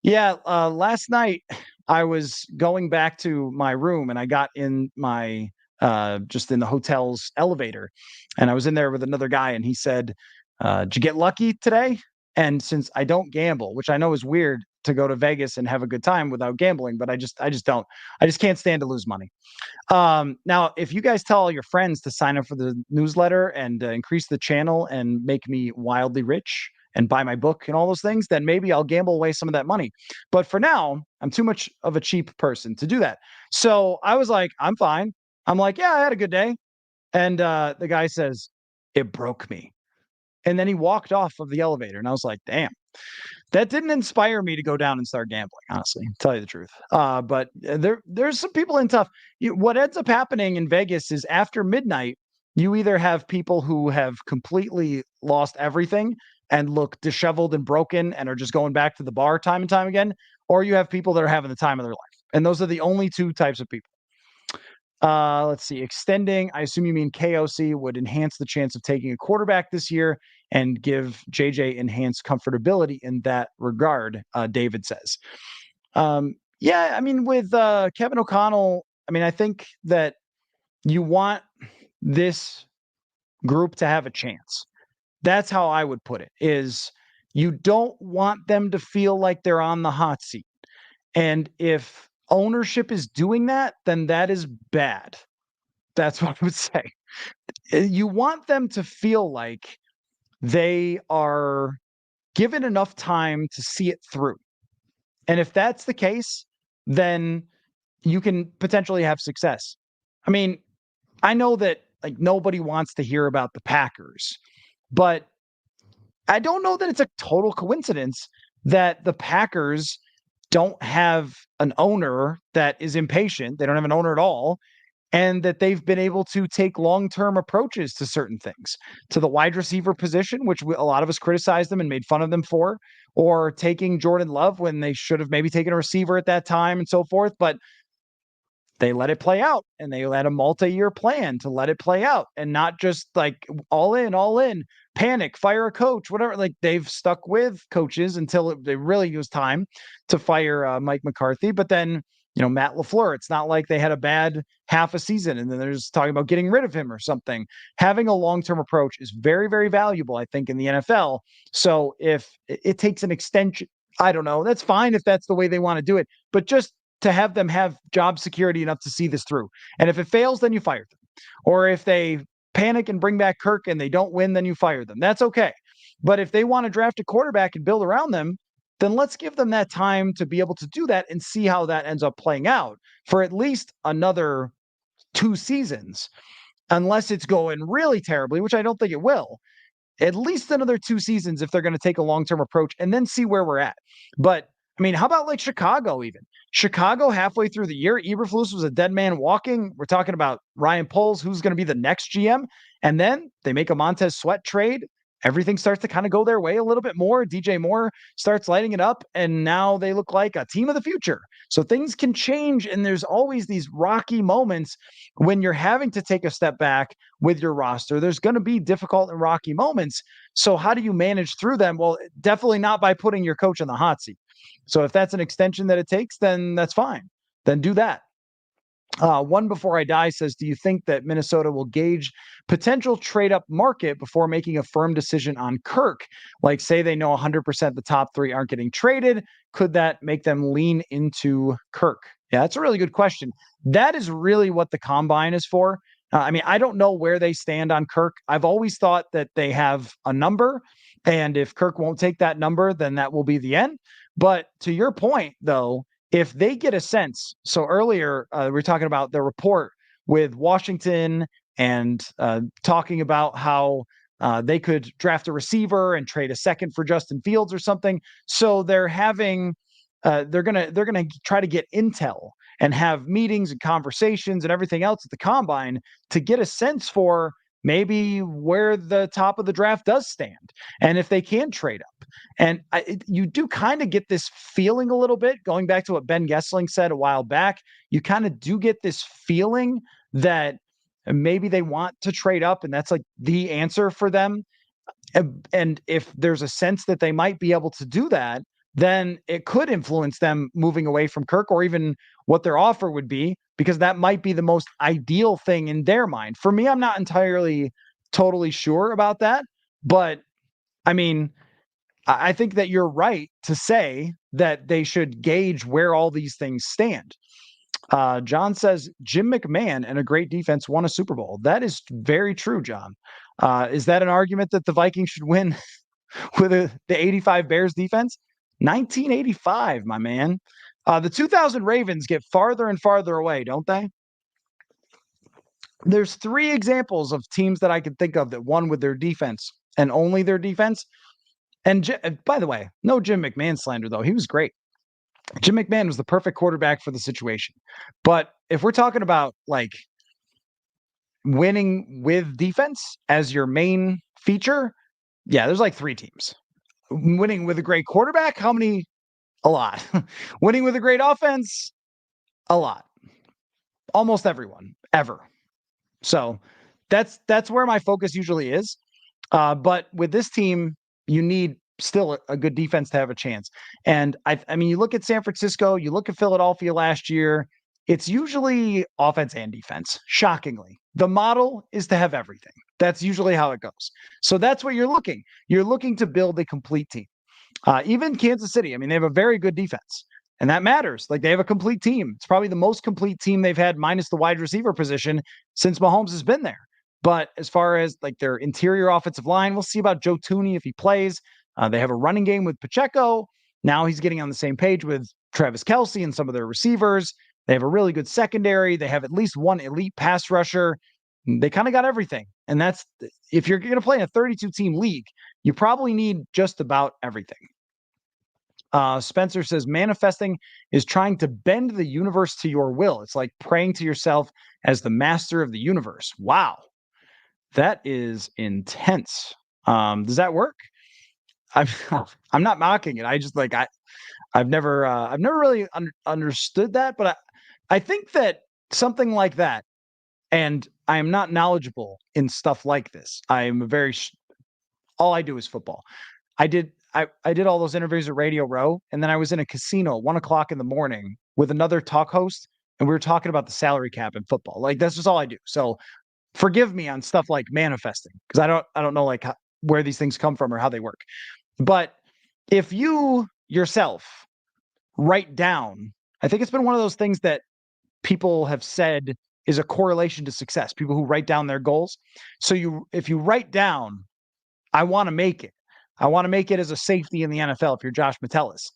Yeah, last night I was going back to my room and I got in my just in the hotel's elevator, and I was in there with another guy, and he said, did you get lucky today? And since I don't gamble, which I know is weird to go to Vegas and have a good time without gambling, but I just don't. I just can't stand to lose money. Now, if you guys tell all your friends to sign up for the newsletter and increase the channel and make me wildly rich and buy my book and all those things, then maybe I'll gamble away some of that money. But for now, I'm too much of a cheap person to do that. So I was like, I'm fine. I'm like, yeah, I had a good day. And the guy says, it broke me. And then he walked off of the elevator. And I was like, damn, that didn't inspire me to go down and start gambling, honestly, to tell you the truth. But there's some people in tough. What ends up happening in Vegas is after midnight, you either have people who have completely lost everything and look disheveled and broken and are just going back to the bar time and time again, or you have people that are having the time of their life. And those are the only 2 types of people. Let's see. Extending, I assume you mean KOC would enhance the chance of taking a quarterback this year and give JJ enhanced comfortability in that regard, David says. Yeah, I mean, with Kevin O'Connell, I mean, I think that you want this group to have a chance. That's how I would put it, is you don't want them to feel like they're on the hot seat. And if ownership is doing that, then that is bad. That's what I would say. You want them to feel like they are given enough time to see it through. And if that's the case, then you can potentially have success. I mean, I know that like nobody wants to hear about the Packers, but I don't know that it's a total coincidence that the Packers don't have an owner that is impatient. They don't have an owner at all. And that they've been able to take long-term approaches to certain things, to the wide receiver position, which a lot of us criticized them and made fun of them for, or taking Jordan Love when they should have maybe taken a receiver at that time and so forth. But they let it play out, and they had a multi-year plan to let it play out and not just like all in, panic, fire a coach, whatever. Like they've stuck with coaches until it really was time to fire Mike McCarthy. But then, Matt LaFleur, it's not like they had a bad half a season and then they're just talking about getting rid of him or something. Having a long-term approach is very, very valuable, I think, in the NFL. So if it takes an extension, I don't know, that's fine if that's the way they want to do it. But just to have them have job security enough to see this through. And if it fails, then you fire them. Or if they panic and bring back Kirk and they don't win, then you fire them. That's okay. But if they want to draft a quarterback and build around them, then let's give them that time to be able to do that and see how that ends up playing out for at least another 2 seasons, unless it's going really terribly, which I don't think it will. At least another 2 seasons if they're going to take a long-term approach and then see where we're at. But I mean, how about like Chicago even? Chicago halfway through the year, Eberflus was a dead man walking. We're talking about Ryan Poles, who's going to be the next GM. And then they make a Montez Sweat trade. Everything starts to kind of go their way a little bit more. DJ Moore starts lighting it up, and now they look like a team of the future. So things can change, and there's always these rocky moments when you're having to take a step back with your roster. There's going to be difficult and rocky moments. So how do you manage through them? Well, definitely not by putting your coach in the hot seat. So if that's an extension that it takes, then that's fine. Then do that. One Before I Die says, do you think that Minnesota will gauge potential trade up market before making a firm decision on Kirk? Like, say they know 100% the top 3 aren't getting traded. Could that make them lean into Kirk? Yeah, that's a really good question. That is really what the combine is for. I mean, I don't know where they stand on Kirk. I've always thought that they have a number, and if Kirk won't take that number, then that will be the end. But to your point, though, if they get a sense, so earlier we were talking about the report with Washington and talking about how they could draft a receiver and trade a second for Justin Fields or something. So they're having they're gonna try to get intel and have meetings and conversations and everything else at the combine to get a sense for maybe where the top of the draft does stand and if they can trade up. And you do kind of get this feeling a little bit, going back to what Ben Gessling said a while back, you kind of do get this feeling that maybe they want to trade up and that's like the answer for them. And if there's a sense that they might be able to do that, then it could influence them moving away from Kirk or even what their offer would be, because that might be the most ideal thing in their mind. For me, I'm not entirely totally sure about that. But I mean, I think that you're right to say that they should gauge where all these things stand. John says Jim McMahon and a great defense won a Super Bowl. That is very true, John. Is that an argument that the Vikings should win with the 85 Bears defense? 1985, my man. The 2000 Ravens get farther and farther away, don't they? There's 3 examples of teams that I can think of that won with their defense and only their defense. And by the way, no Jim McMahon slander, though. He was great. Jim McMahon was the perfect quarterback for the situation. But if we're talking about like winning with defense as your main feature, yeah, there's like 3 teams. Winning with a great quarterback, how many? A lot. Winning with a great offense, a lot. Almost everyone, ever. So that's where my focus usually is. But with this team, you need still a good defense to have a chance. And I mean, you look at San Francisco, you look at Philadelphia last year, it's usually offense and defense, shockingly. The model is to have everything. That's usually how it goes. So that's what you're looking. You're looking to build a complete team. Even Kansas City, I mean, they have a very good defense. And that matters. Like, they have a complete team. It's probably the most complete team they've had minus the wide receiver position since Mahomes has been there. But as far as like their interior offensive line, we'll see about Joe Tooney if he plays. They have a running game with Pacheco. Now he's getting on the same page with Travis Kelce and some of their receivers. They have a really good secondary. They have at least one elite pass rusher. They kind of got everything. And that's, if you're going to play in a 32 team league, you probably need just about everything. Spencer says, manifesting is trying to bend the universe to your will. It's like praying to yourself as the master of the universe. Wow. That is intense. Does that work? I'm, I'm not mocking it. I just like, I've never really understood that, but I think that something like that, and I am not knowledgeable in stuff like this. I'm all I do is football. I did all those interviews at Radio Row, and then I was in a casino at 1:00 in the morning with another talk host, and we were talking about the salary cap in football. Like, that's just all I do. So forgive me on stuff like manifesting, because I don't know like where these things come from or how they work. But if you yourself write down, I think it's been one of those things that people have said is a correlation to success. People who write down their goals. So if you write down, I want to make it. I want to make it as a safety in the NFL if you're Josh Metellus.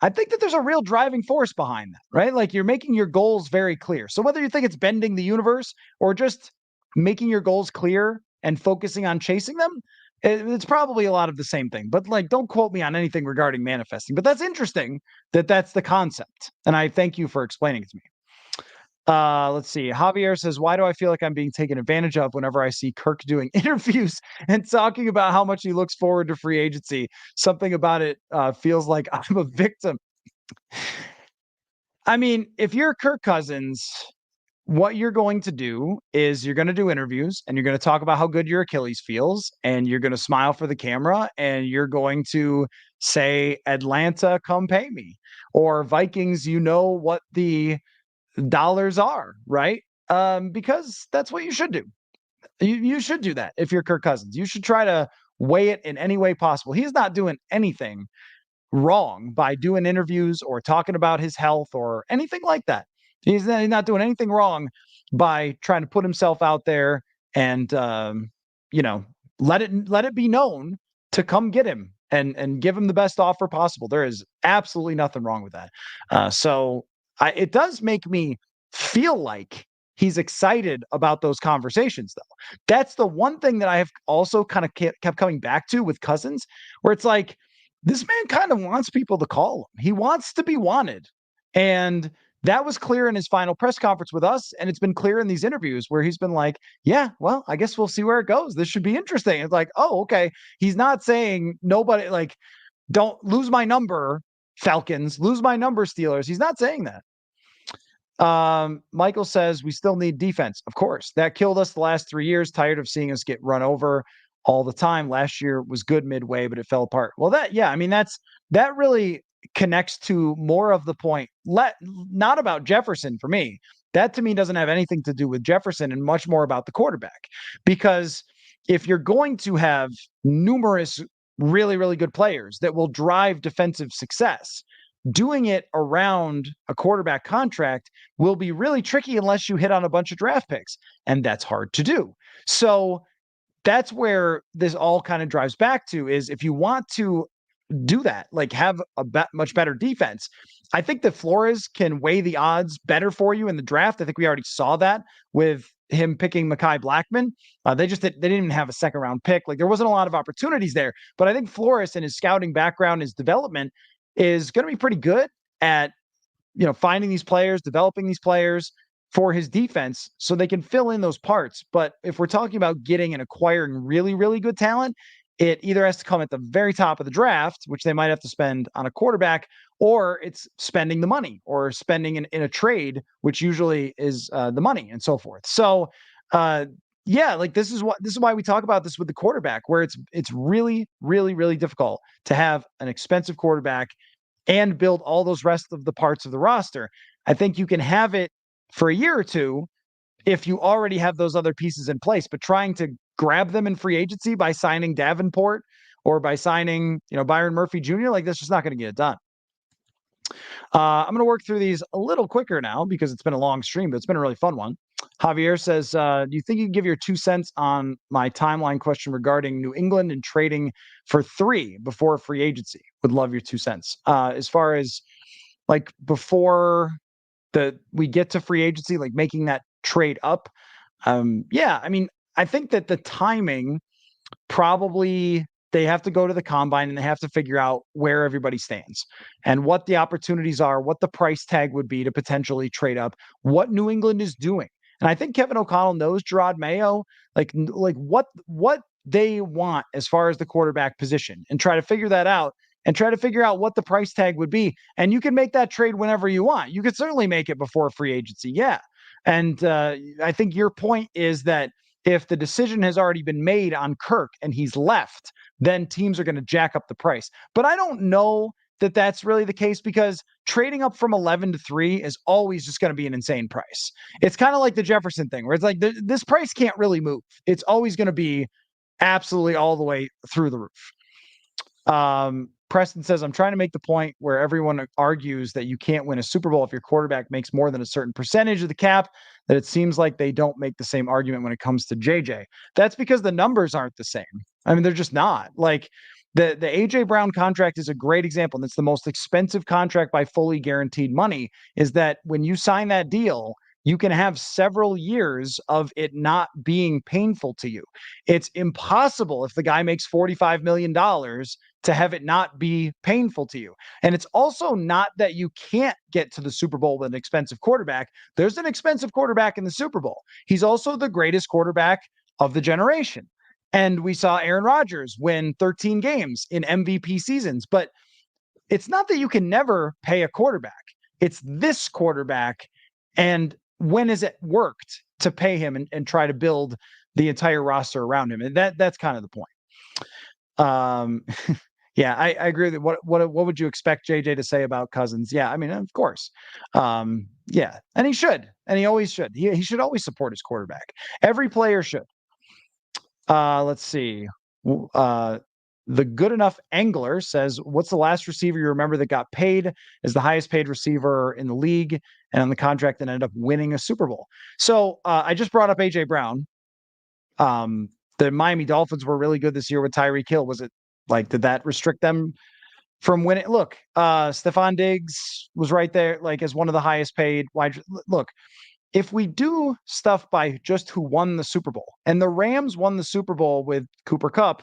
I think that there's a real driving force behind that, right? Like, you're making your goals very clear. So whether you think it's bending the universe or just making your goals clear and focusing on chasing them, it's probably a lot of the same thing. But like, don't quote me on anything regarding manifesting. But that's interesting that that's the concept. And I thank you for explaining it to me. Let's see. Javier says, why do I feel like I'm being taken advantage of whenever I see Kirk doing interviews and talking about how much he looks forward to free agency? Something about it feels like I'm a victim. I mean, if you're Kirk Cousins, what you're going to do is you're going to do interviews and you're going to talk about how good your Achilles feels, and you're going to smile for the camera, and you're going to say, Atlanta, come pay me, or Vikings, you know what the dollars are, right? Because that's what you should do. You should do that if you're Kirk Cousins. You should try to weigh it in any way possible. He's not doing anything wrong by doing interviews or talking about his health or anything like that. He's not doing anything wrong by trying to put himself out there and let it be known to come get him and give him the best offer possible. There is absolutely nothing wrong with that. So it does make me feel like he's excited about those conversations, though. That's the one thing that I have also kind of kept coming back to with Cousins, where it's like, this man kind of wants people to call him. He wants to be wanted. And that was clear in his final press conference with us. And it's been clear in these interviews where he's been like, yeah, well, I guess we'll see where it goes. This should be interesting. It's like, oh, okay. He's not saying nobody, like, don't lose my number, Falcons, lose my number, Steelers. He's not saying that. Michael says we still need defense. Of course, that killed us the last 3 years. Tired of seeing us get run over all the time. Last year was good midway, but it fell apart. Well, that really connects to more of the point. Not about Jefferson for me. That to me doesn't have anything to do with Jefferson and much more about the quarterback. Because if you're going to have numerous really, really good players that will drive defensive success, doing it around a quarterback contract will be really tricky unless you hit on a bunch of draft picks. And that's hard to do. So that's where this all kind of drives back to, is if you want to do that, like have a much better defense, I think that Flores can weigh the odds better for you in the draft. I think we already saw that with him picking Mekhi Blackman. They didn't even have a second round pick. Like, there wasn't a lot of opportunities there, but I think Flores and his scouting background, his development, is going to be pretty good at, finding these players, developing these players for his defense so they can fill in those parts. But if we're talking about getting and acquiring really, really good talent, it either has to come at the very top of the draft, which they might have to spend on a quarterback, or it's spending the money or spending in a trade, which usually is the money and so forth. So, this is why we talk about this with the quarterback, where it's really, really, really difficult to have an expensive quarterback and build all those rest of the parts of the roster. I think you can have it for a year or two if you already have those other pieces in place, but trying to grab them in free agency by signing Davenport or by signing, Byron Murphy Jr., like, that's just not going to get it done. I'm going to work through these a little quicker now because it's been a long stream, but it's been a really fun one. Javier says, do you think you can give your 2 cents on my timeline question regarding New England and trading for 3 before free agency? Would love your 2 cents. As far as like before we get to free agency, like making that trade up. Yeah, I mean, I think that the timing probably they have to go to the combine and they have to figure out where everybody stands and what the opportunities are, what the price tag would be to potentially trade up, what New England is doing. And I think Kevin O'Connell knows Gerard Mayo, like what they want as far as the quarterback position, and try to figure that out and try to figure out what the price tag would be. And you can make that trade whenever you want. You could certainly make it before free agency. Yeah. And I think your point is that if the decision has already been made on Kirk and he's left, then teams are going to jack up the price. But I don't know that that's really the case because trading up from 11 to 3 is always just going to be an insane price. It's kind of like the Jefferson thing where it's like this price can't really move. It's always going to be absolutely all the way through the roof. Preston says, I'm trying to make the point where everyone argues that you can't win a Super Bowl if your quarterback makes more than a certain percentage of the cap, that it seems like they don't make the same argument when it comes to JJ. That's because the numbers aren't the same. I mean, they're just not. Like the AJ Brown contract is a great example. And it's the most expensive contract by fully guaranteed money, is that when you sign that deal, you can have several years of it not being painful to you. It's impossible if the guy makes $45 million to have it not be painful to you. And it's also not that you can't get to the Super Bowl with an expensive quarterback. There's an expensive quarterback in the Super Bowl. He's also the greatest quarterback of the generation. And we saw Aaron Rodgers win 13 games in MVP seasons. But it's not that you can never pay a quarterback. It's this quarterback. And when has it worked to pay him and try to build the entire roster around him? And that's kind of the point. Yeah, I agree that what would you expect JJ to say about Cousins? Yeah, I mean, of course. Yeah, and he should, and he always should. He should always support his quarterback. Every player should. Let's see. The Good Enough Angler says, what's the last receiver you remember that got paid as the highest paid receiver in the league and on the contract and ended up winning a Super Bowl? So I just brought up AJ Brown. The Miami Dolphins were really good this year with Tyreek Hill. Was it like, did that restrict them from winning? Look, Stephon Diggs was right there, like as one of the highest paid wide. Look, if we do stuff by just who won the Super Bowl, and the Rams won the Super Bowl with Cooper Kupp,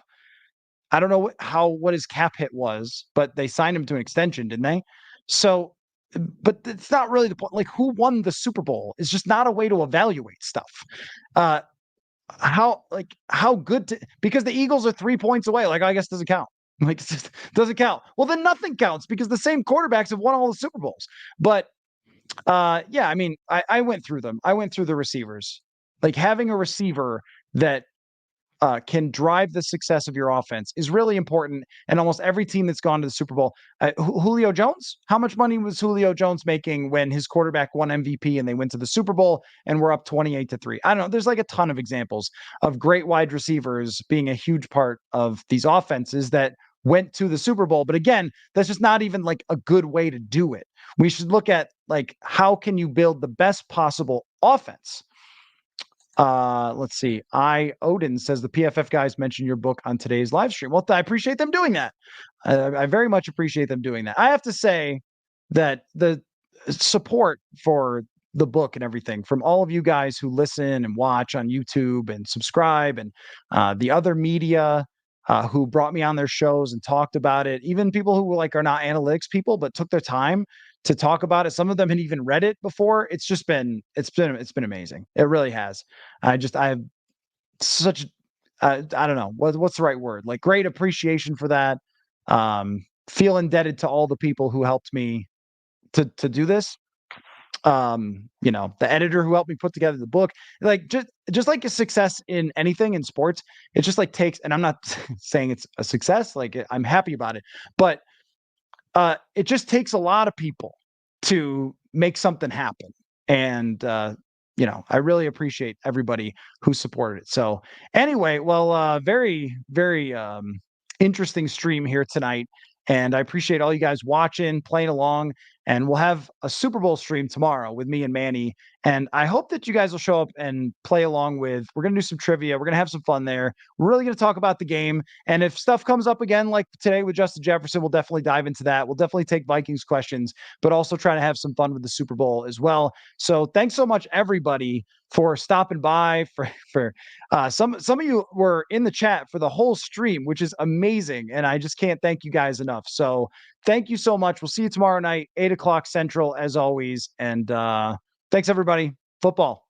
I don't know what his cap hit was, but they signed him to an extension, didn't they? So, but it's not really the point. Like, who won the Super Bowl is just not a way to evaluate stuff. How good because the Eagles are 3 points away. Like, I guess doesn't count. Like, it just doesn't count. Well, then nothing counts because the same quarterbacks have won all the Super Bowls. But yeah, I mean, I went through them. I went through the receivers. Like, having a receiver that can drive the success of your offense is really important. And almost every team that's gone to the Super Bowl, Julio Jones, how much money was Julio Jones making when his quarterback won MVP and they went to the Super Bowl and were up 28-3? I don't know. There's like a ton of examples of great wide receivers being a huge part of these offenses that went to the Super Bowl. But again, that's just not even like a good way to do it. We should look at like, how can you build the best possible offense? Let's see. Odin says the PFF guys mentioned your book on today's live stream. Well, I appreciate them doing that. I very much appreciate them doing that. I have to say that the support for the book and everything from all of you guys who listen and watch on YouTube and subscribe, and the other media who brought me on their shows and talked about it, even people who like are not analytics people but took their time to talk about it. Some of them had even read it before. It's been amazing. It really has. I have such I don't know what's the right word, like great appreciation for that. Feel indebted to all the people who helped me to do this. You know, the editor who helped me put together the book, like just like a success in anything in sports, it just like takes, and I'm not saying it's a success, like I'm happy about it, but it just takes a lot of people to make something happen. And, you know, I really appreciate everybody who supported it. So anyway, well, very, very interesting stream here tonight. And I appreciate all you guys watching, playing along. And we'll have a Super Bowl stream tomorrow with me and Manny. And I hope that you guys will show up and play along with. We're going to do some trivia. We're going to have some fun there. We're really going to talk about the game. And if stuff comes up again, like today with Justin Jefferson, we'll definitely dive into that. We'll definitely take Vikings questions, but also try to have some fun with the Super Bowl as well. So thanks so much, everybody, for stopping by. For some of you were in the chat for the whole stream, which is amazing. And I just can't thank you guys enough. So thank you so much. We'll see you tomorrow night, 8 o'clock Central, as always. And thanks, everybody. Football.